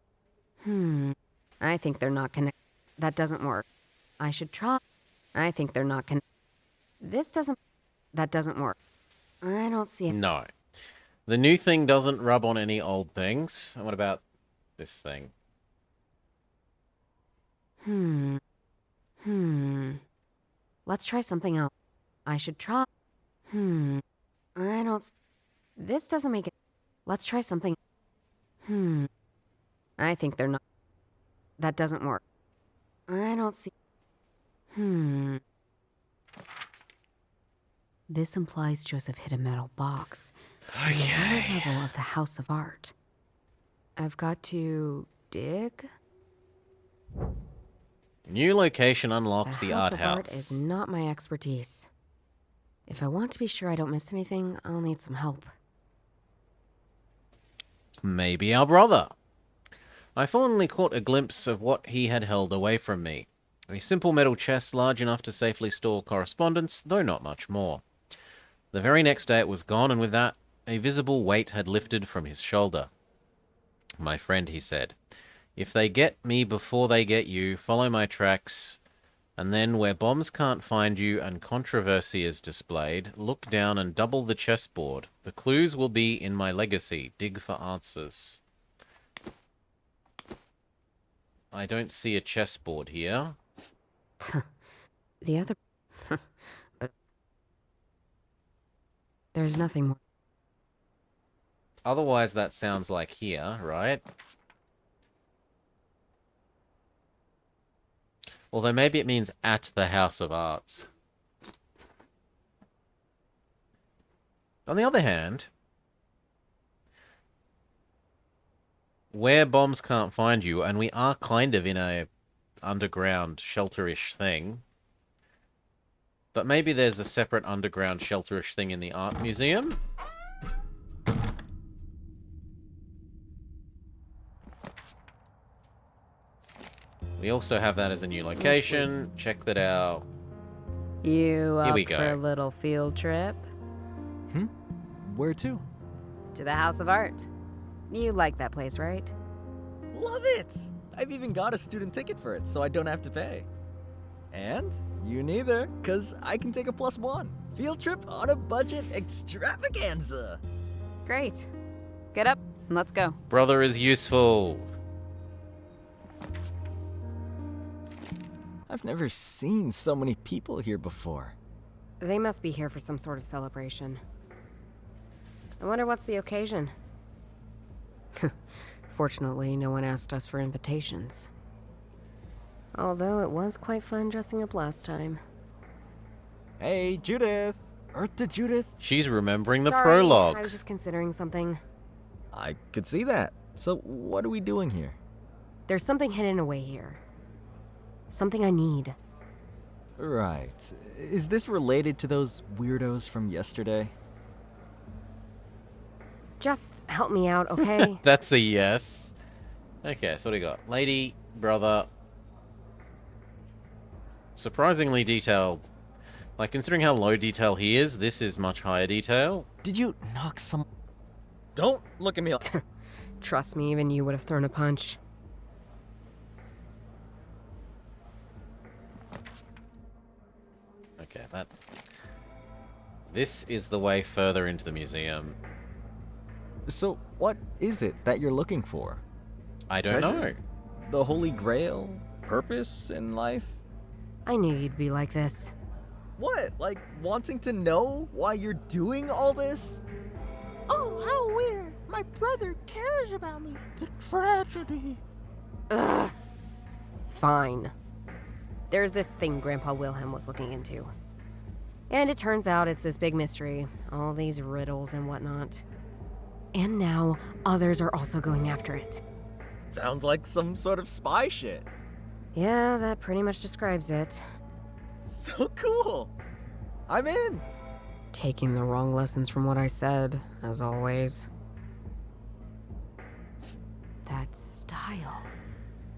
I think they're not connected. That doesn't work. I should try. I think they're not connected. That doesn't work. I don't see it. No. The new thing doesn't rub on any old things. And what about this thing? Let's try something else. I should try. I don't. This doesn't make it. Let's try something. I think they're not. That doesn't work. I don't see. This implies Joseph hit a metal box. Okay. The lower level of the House of Art. I've got to dig. New location unlocked, the art House of Art house. is not my expertise. If I want to be sure I don't miss anything, I'll need some help. Maybe our brother. I finally caught a glimpse of what he had held away from me. A simple metal chest large enough to safely store correspondence, though not much more. The very next day it was gone, and with that, a visible weight had lifted from his shoulder. My friend, he said, if they get me before they get you, follow my tracks, and then where bombs can't find you and controversy is displayed, look down and double the chessboard. The clues will be in my legacy. Dig for answers. I don't see a chessboard here. The other. But. There's nothing more. Otherwise, that sounds like here, right? Although maybe it means at the House of Arts. On the other hand, where bombs can't find you, and we are kind of in a underground shelterish thing, but maybe there's a separate underground shelterish thing in the art museum? We also have that as a new location. Check that out. You Here up we for go. a little field trip? Where to? To the House of Art. You like that place, right? Love it! I've even got a student ticket for it, so I don't have to pay. And you neither, because I can take a +1. Field trip on a budget extravaganza. Great. Get up and let's go. Brother is useful. I've never seen so many people here before. They must be here for some sort of celebration. I wonder what's the occasion. Fortunately, no one asked us for invitations. Although it was quite fun dressing up last time. Hey, Judith! Earth to Judith! She's remembering the Sorry, prologue. I was just considering something. I could see that. So, what are we doing here? There's something hidden away here. Something I need. Right. Is this related to those weirdos from yesterday? Just help me out, okay? That's a yes. Okay, so what do we got? Lady, brother. Surprisingly detailed. Like, considering how low detail he is, this is much higher detail. Did you knock some... Don't look at me like... Trust me, even you would have thrown a punch. Okay, that... This is the way further into the museum. So, what is it that you're looking for? I don't Treasure? know. The Holy Grail? Purpose in life? I knew you'd be like this. What? Like, wanting to know why you're doing all this? Oh, how weird. My brother cares about me. The tragedy. Ugh. Fine. There's this thing Grandpa Wilhelm was looking into. And it turns out it's this big mystery. All these riddles and whatnot. And now, others are also going after it. Sounds like some sort of spy shit. Yeah, that pretty much describes it. So cool. I'm in. Taking the wrong lessons from what I said, as always. That style.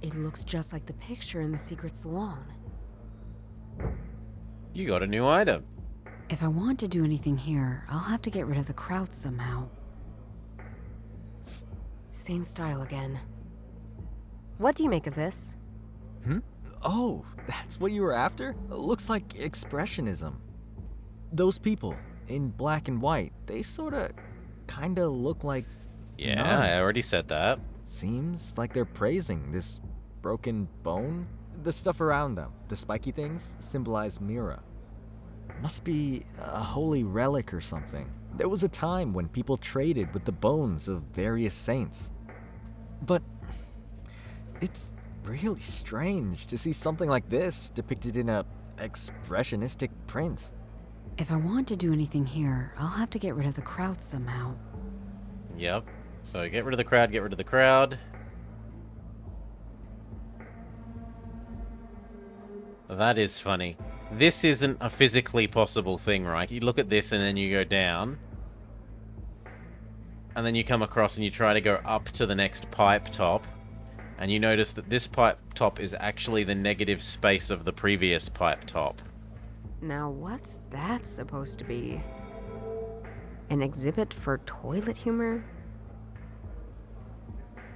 It looks just like the picture in the secret salon. You got a new item. If I want to do anything here, I'll have to get rid of the crowd somehow. Same style again. What do you make of this? Oh, that's what you were after? Looks like expressionism. Those people in black and white, they kinda look like Yeah, nuns. I already said that. Seems like they're praising this broken bone. The stuff around them, the spiky things, symbolize Mira. Must be a holy relic or something. There was a time when people traded with the bones of various saints. But it's really strange to see something like this depicted in a expressionistic print. If I want to do anything here, I'll have to get rid of the crowd somehow. Yep. So get rid of the crowd, get rid of the crowd. That is funny. This isn't a physically possible thing, right? You look at this and then you go down. And then you come across and you try to go up to the next pipe top. And you notice that this pipe top is actually the negative space of the previous pipe top. Now, what's that supposed to be? An exhibit for toilet humor?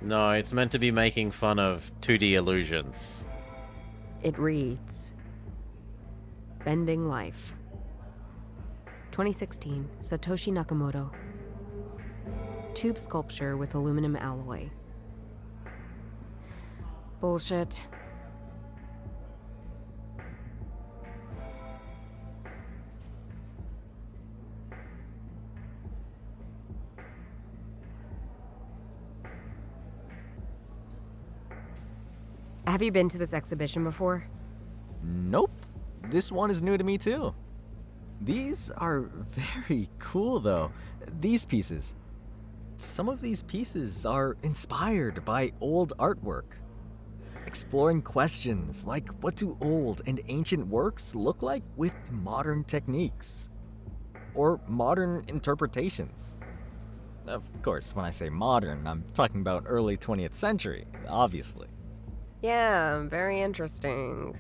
No, it's meant to be making fun of 2D illusions. It reads, Bending Life. 2016, Satoshi Nakamoto. Tube sculpture with aluminum alloy. Bullshit. Have you been to this exhibition before? Nope. This one is new to me too. These are very cool though. These pieces. Some of these pieces are inspired by old artwork. Exploring questions like what do old and ancient works look like with modern techniques? Or modern interpretations. Of course, when I say modern, I'm talking about early 20th century, obviously. Yeah, very interesting.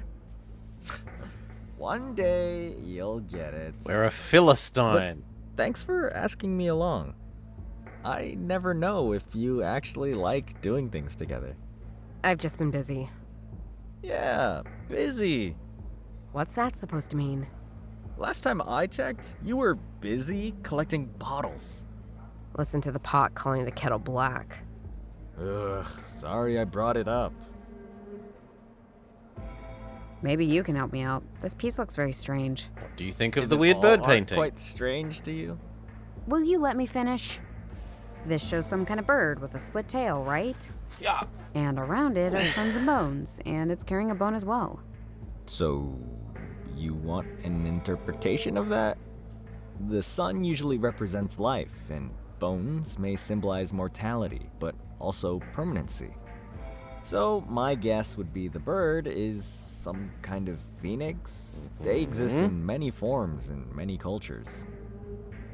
One day, you'll get it. We're a Philistine. But thanks for asking me along. I never know if you actually like doing things together. I've just been busy. Yeah, busy. What's that supposed to mean? Last time I checked, you were busy collecting bottles. Listen to the pot calling the kettle black. Ugh, sorry I brought it up. Maybe you can help me out. This piece looks very strange. What do you think of Is the it weird all bird art painting? Quite strange to you? Will you let me finish? This shows some kind of bird with a split tail, right? Yeah. And around it are sons and bones, and it's carrying a bone as well. So, you want an interpretation of that? The sun usually represents life, and bones may symbolize mortality, but also permanency. So, my guess would be the bird is some kind of phoenix. They exist in many forms in many cultures.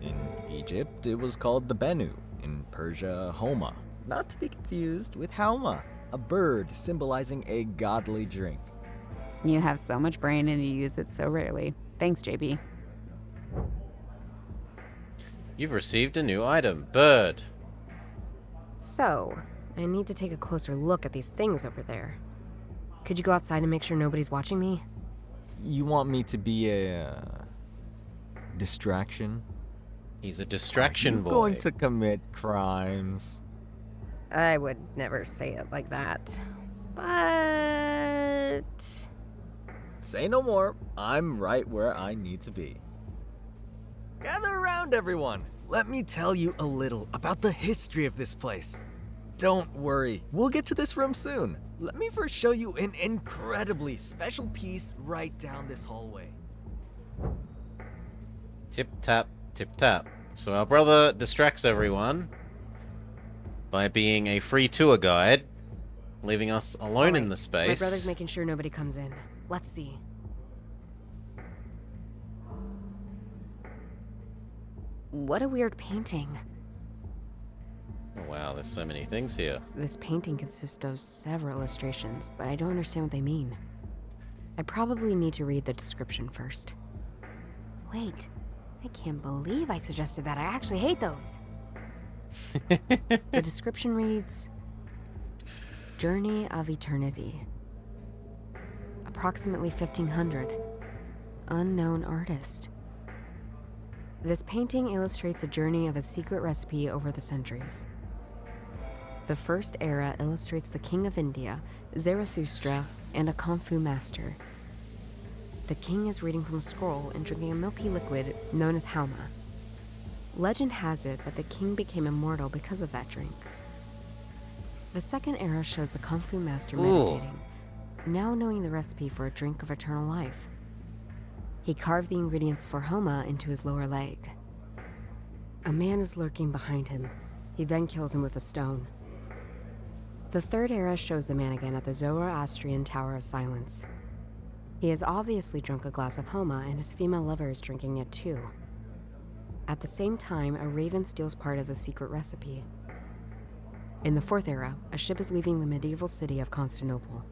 In Egypt, it was called the Bennu. In Persia, Hauma. Not to be confused with Hauma, a bird symbolizing a godly drink. You have so much brain and you use it so rarely. Thanks, JB. You've received a new item. Bird. So, I need to take a closer look at these things over there. Could you go outside and make sure nobody's watching me? You want me to be a distraction? He's a distraction boy. Going to commit crimes. I would never say it like that. But... Say no more. I'm right where I need to be. Gather around, everyone. Let me tell you a little about the history of this place. Don't worry, we'll get to this room soon. Let me first show you an incredibly special piece right down this hallway. Tip tap, tip tap. So our brother distracts everyone by being a free tour guide, leaving us alone in the space. My brother's making sure nobody comes in. Let's see. What a weird painting. Oh, wow, there's so many things here. This painting consists of several illustrations, but I don't understand what they mean. I probably need to read the description first. Wait, I can't believe I suggested that. I actually hate those. The description reads, Journey of Eternity. Approximately 1500. Unknown artist. This painting illustrates a journey of a secret recipe over the centuries. The first era illustrates the king of India, Zarathustra, and a kung fu master. The king is reading from a scroll and drinking a milky liquid known as Hauma. Legend has it that the king became immortal because of that drink. The second era shows the kung fu master meditating, now knowing the recipe for a drink of eternal life. He carved the ingredients for Hauma into his lower leg. A man is lurking behind him. He then kills him with a stone. The third era shows the man again at the Zoroastrian Tower of Silence. He has obviously drunk a glass of Hauma, and his female lover is drinking it too. At the same time, a raven steals part of the secret recipe. In the fourth era, a ship is leaving the medieval city of Constantinople.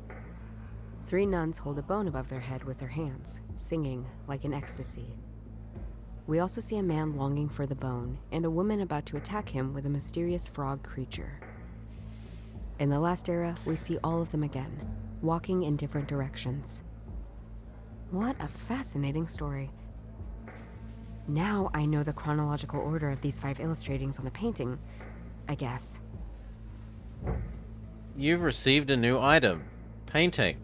3 nuns hold a bone above their head with their hands, singing like in ecstasy. We also see a man longing for the bone, and a woman about to attack him with a mysterious frog creature. In the last era, we see all of them again, walking in different directions. What a fascinating story. Now I know the chronological order of these 5 illustratings on the painting, I guess. You've received a new item. Painting.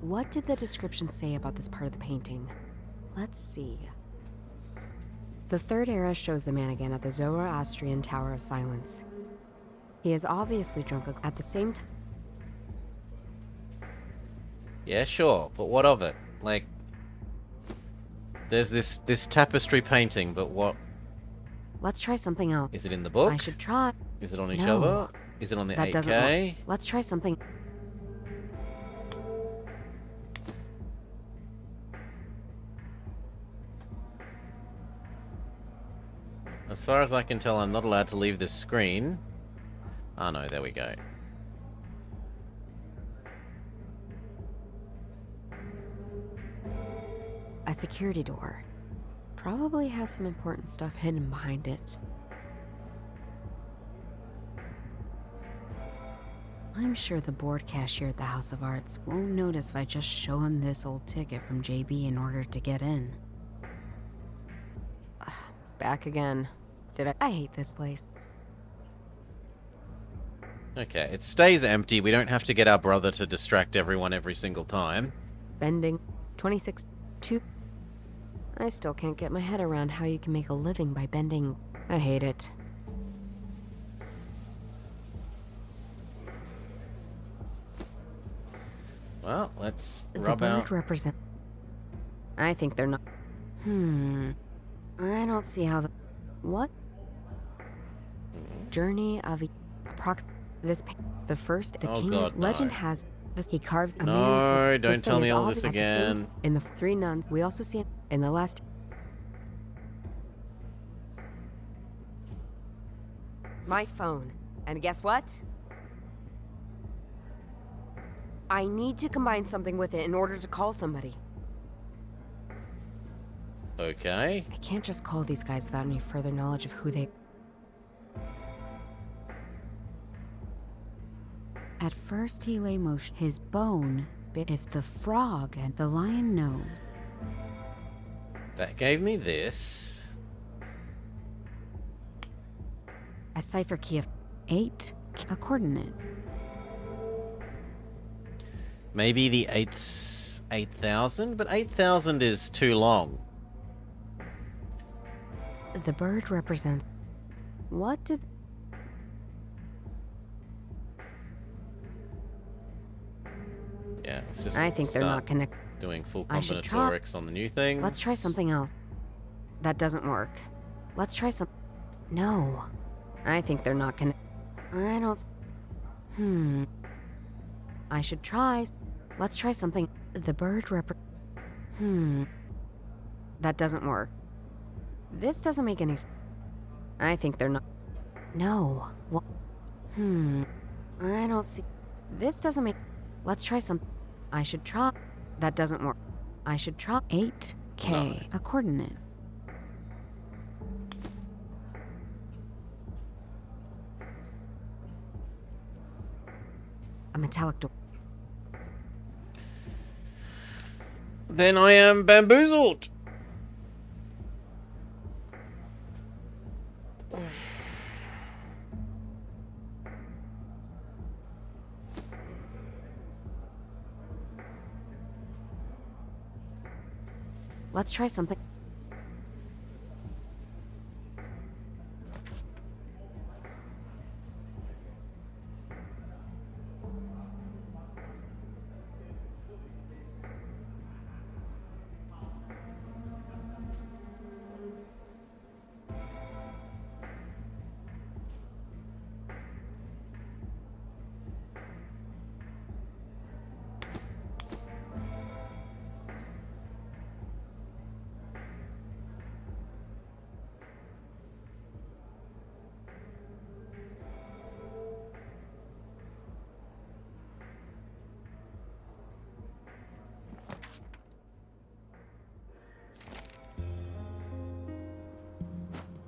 What did the description say about this part of the painting? Let's see. The third era shows the man again at the Zoroastrian Tower of Silence. He has obviously drunk at the same time. Yeah, sure, but what of it? Like, there's this tapestry painting, but what? Let's try something else. Is it in the book? I should try. Is it on each No, other? Is it on the that 8K? doesn't work. Let's try something. As far as I can tell, I'm not allowed to leave this screen. Oh no, there we go. A security door. Probably has some important stuff hidden behind it. I'm sure the board cashier at the House of Arts won't notice if I just show him this old ticket from JB in order to get in. Back again. I hate this place. Okay, it stays empty. We don't have to get our brother to distract everyone every single time. Bending. 26. 2. I still can't get my head around how you can make a living by bending. I hate it. Well, let's The rub bird out. represent. I think they're not. I don't see how the. What? Journey of this. The first. The Oh king God, is. Legend no. has. This. He carved a No, man's. don't the tell thing me is all all this at the same- again. In the 3 nuns, we also see him in the last. My phone. And guess what? I need to combine something with it in order to call somebody. Okay. I can't just call these guys without any further knowledge of who they... At first he lay motion, his bone bit if the frog and the lion knows. That gave me this. A cipher key of 8, a coordinate. Maybe the 8,000, but 8,000 is too long. The bird represents... What did... Yeah, let's just I think they're not start connected. doing full I should try- combinatorics on the new things. Let's try something else. That doesn't work. Let's try some... No. I think they're not connected. I don't... I should try... Let's try something... The bird That doesn't work. This doesn't make any sense. I think they're not. No. What? I don't see. This doesn't make. Let's try some. I should try. That doesn't work. I should try. 8K, a coordinate. A metallic door. Then I am bamboozled. Let's try something.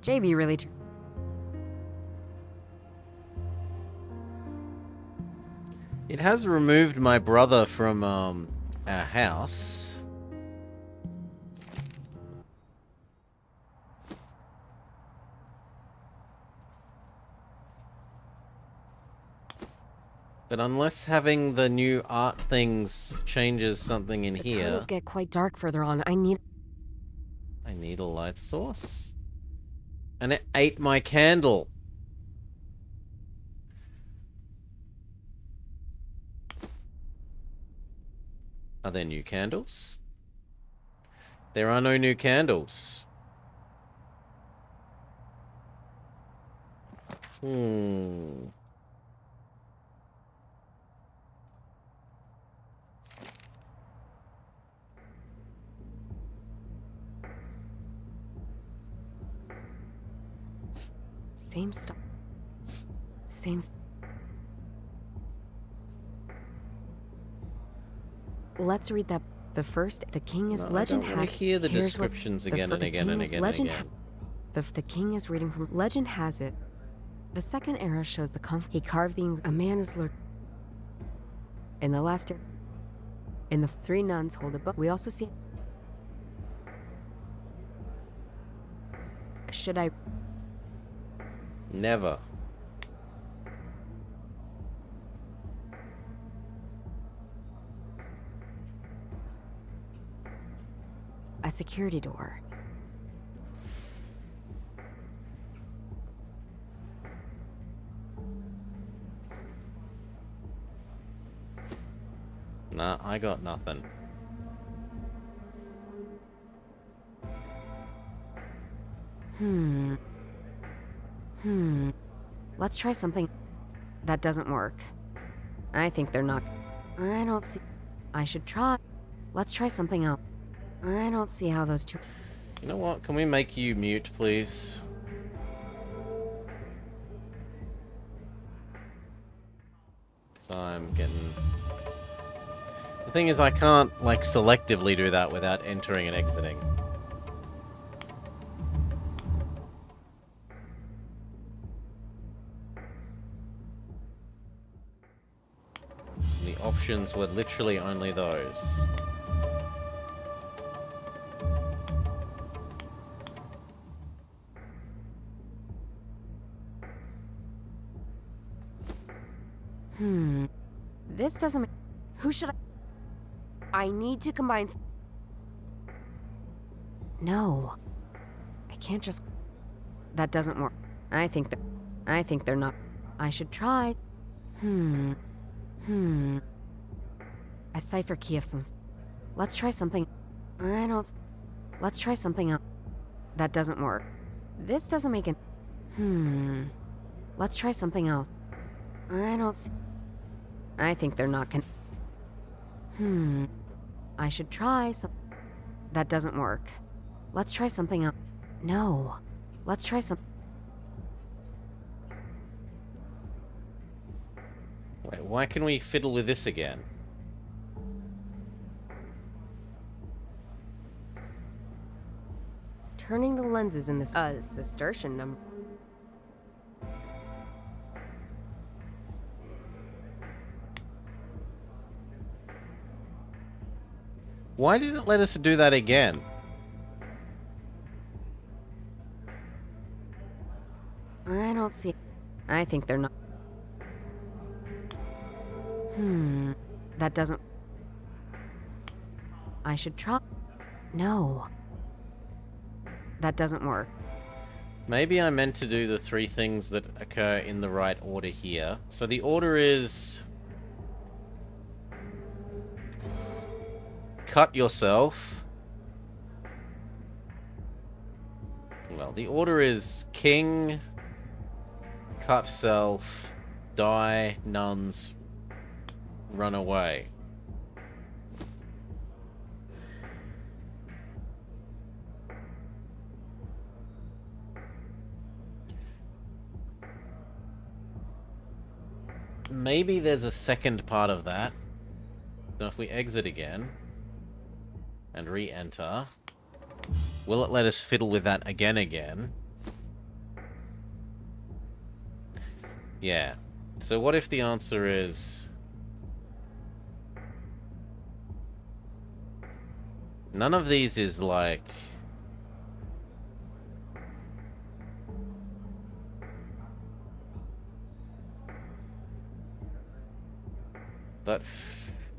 JB really. It has removed my brother from our house. But unless having the new art things changes something in The here, tunnels get quite dark further on. I need a light source. And it ate my candle. Are there new candles? There are no new candles. Same stuff. Let's read that. The first, the king is No, legend. I don't want to hear the Here's what- descriptions the again fir- and the again king and is again and legend again. The king is reading from legend has it. The second era shows the he carved a man is lurk. In the last era, in the three nuns hold a book. We also see. Should I? Never. A security door. Nah, I got nothing. Let's try something. That doesn't work. I think they're not. I don't see. I should try. Let's try something else. I don't see how those two. You know what? Can we make you mute, please? So I'm getting... The thing is, I can't, like, selectively do that without entering and exiting. The options were literally only those. This doesn't make... Who should I need to combine... No. I can't just... That doesn't work. I think they're not... I should try... A cipher key of some... Let's try something... Let's try something else. That doesn't work. This doesn't make it... Let's try something else. I don't see... I think they're not I should try some... That doesn't work. Let's try something else. No. Let's try some... Why can we fiddle with this again? Turning the lenses in this Cistercian number. Why did it let us do that again? I don't see. I think they're not. That doesn't. I should try. No. That doesn't work. Maybe I meant to do the 3 things that occur in the right order here. So the order is... cut yourself. Well, the order is king, cut self, die, nuns, run away. Maybe there's a second part of that. So if we exit again and re-enter, will it let us fiddle with that again? Yeah. So what if the answer is... none of these is like... that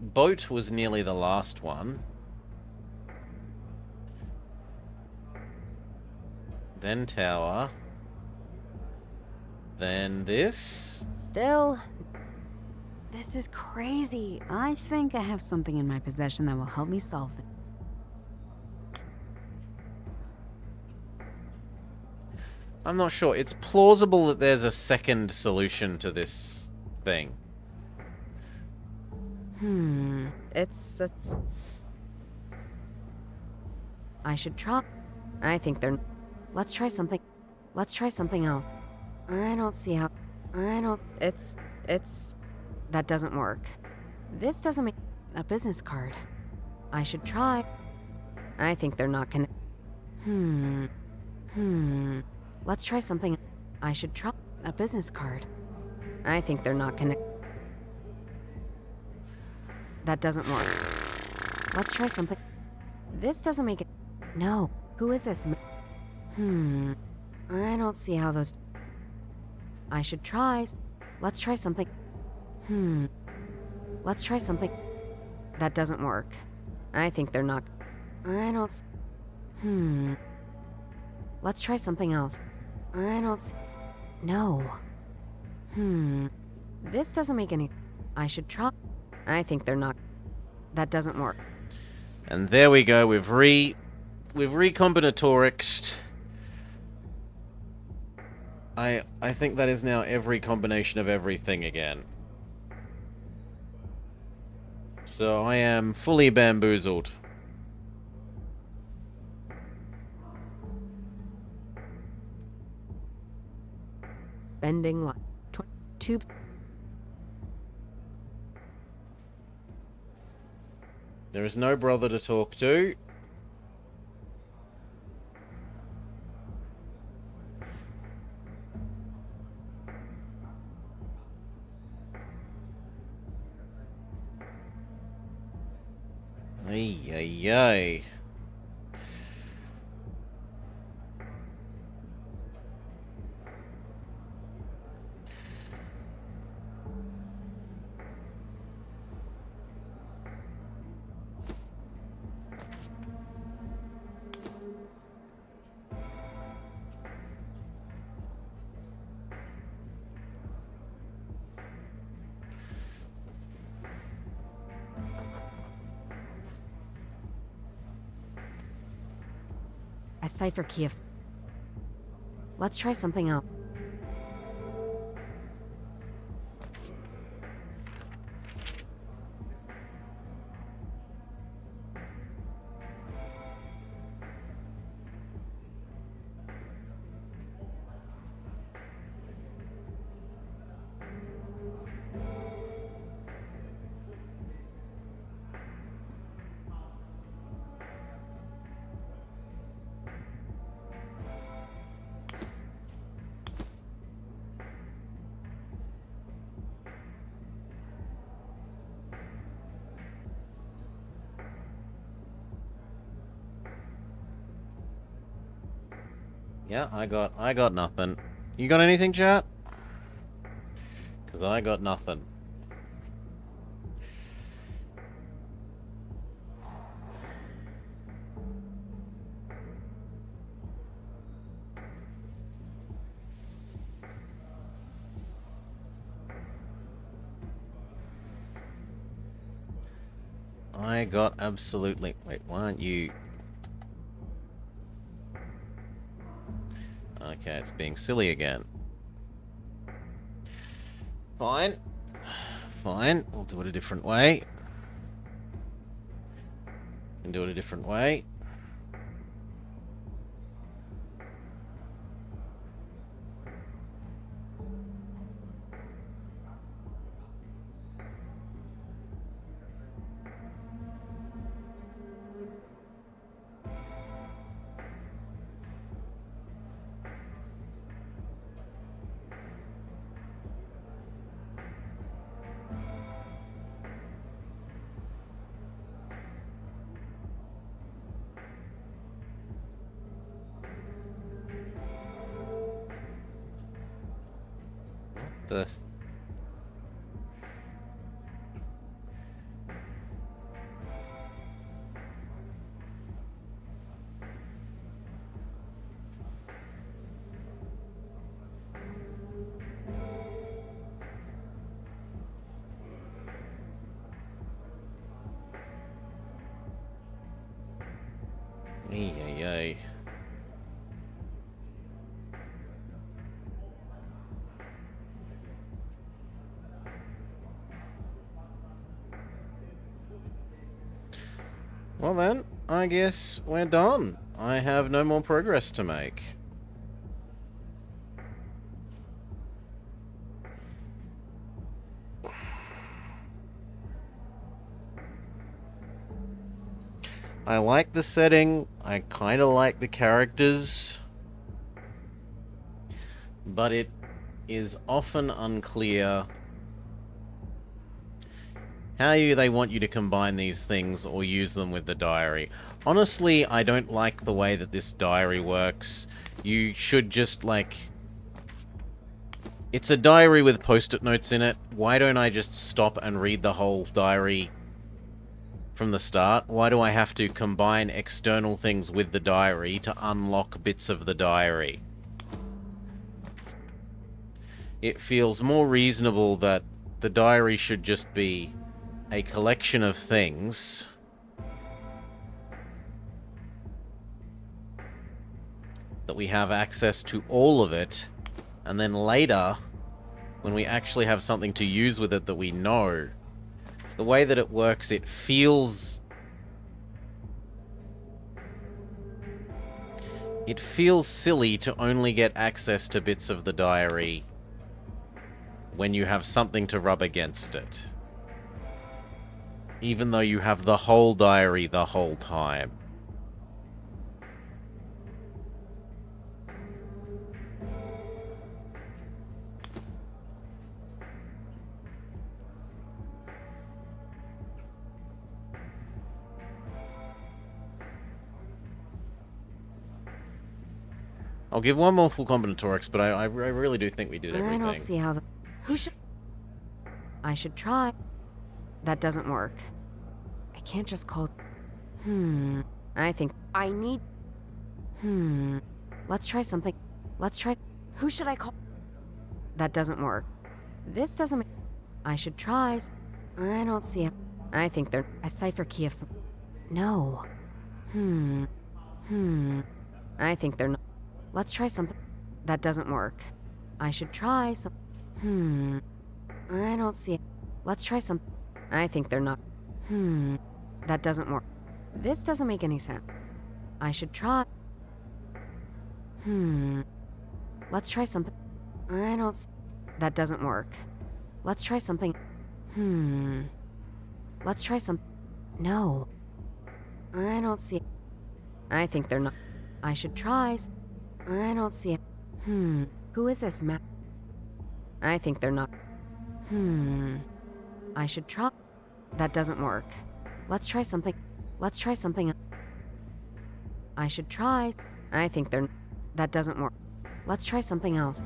boat was nearly the last one. Then tower. Then this. Still, this is crazy. I think I have something in my possession that will help me solve this. I'm not sure. It's plausible that there's a second solution to this thing. It's a... I should try. I think they're... Let's try something. Let's try something else. I don't see how... I don't... It's... That doesn't work. This doesn't make... A business card. I should try. I think they're not gonna... Let's try something. I should try... A business card. I think they're not gonna... That doesn't work. Let's try something. This doesn't make it... No. Who is this? I don't see how those... I should try... Let's try something. Let's try something. That doesn't work. I think they're not... I don't... Let's try something else. I don't... No. This doesn't make any... I should try... I think they're not... That doesn't work. And there we go. We've recombinatorixed. I think that is now every combination of everything again. So I am fully bamboozled. Bending line. Tube... There is no brother to talk to. Ay, ay, ay. A cipher key of... Let's try something else. Yeah, I got nothing. You got anything, chat? Because I got nothing. I got absolutely... Wait, why aren't you... Okay, it's being silly again. Fine. Fine, we'll do it a different way. Can do it a different way. The... Ay. Well then, I guess we're done. I have no more progress to make. I like the setting, I kinda like the characters, but it is often unclear how they want you to combine these things or use them with the diary. Honestly, I don't like the way that this diary works. You should just, like... It's a diary with post-it notes in it. Why don't I just stop and read the whole diary from the start? Why do I have to combine external things with the diary to unlock bits of the diary? It feels more reasonable that the diary should just be a collection of things that we have access to all of it, and then later, when we actually have something to use with it that we know, the way that it works, it feels silly to only get access to bits of the diary when you have something to rub against it, even though you have the whole diary the whole time. I'll give one more full combinatorics, but I really do think we did everything. I don't see how the... I should try. That doesn't work. I can't just call... I think I need... Let's try something. Let's try... Who should I call? That doesn't work. This doesn't make... I should try... I don't see it. I think they're... A cipher key of some... No. I think they're not... Let's try something. That doesn't work. I should try some... I don't see it. Let's try some... I think they're not... That doesn't work. This doesn't make any sense. I should try... Let's try something. I don't... That doesn't work. Let's try something. Let's try some... No. I don't see it. I think they're not... I should try... I don't see it. Who is this map? I think they're not... I should try... That doesn't work. Let's try something. Let's try something. I should try... I think they're... That doesn't work. Let's try something else.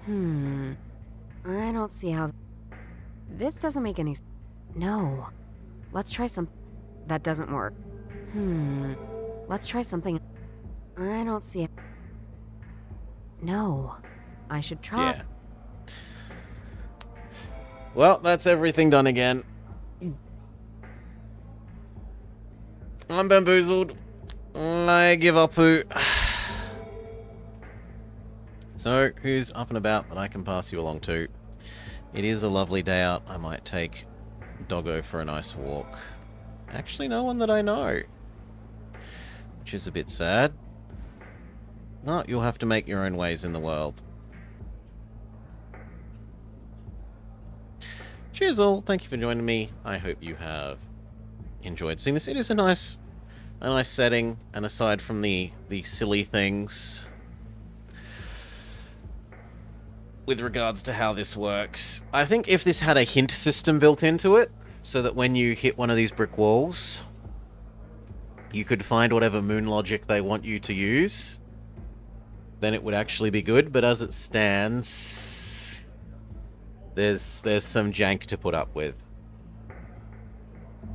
I don't see how... This doesn't make any... No. Let's try some... That doesn't work. Let's try something... I don't see it. No. I should try... Yeah. Well, that's everything done again. I'm bamboozled. I give up. So, who's up and about that I can pass you along to? It is a lovely day out. I might take Doggo for a nice walk. Actually, no one that I know. Which is a bit sad. No, you'll have to make your own ways in the world. Cheers all. Thank you for joining me. I hope you have enjoyed seeing this. It is a nice setting, and aside from the silly things with regards to how this works, I think if this had a hint system built into it, so that when you hit one of these brick walls, you could find whatever moon logic they want you to use, then it would actually be good. But as it stands, there's some jank to put up with.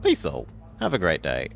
Peace all. Have a great day.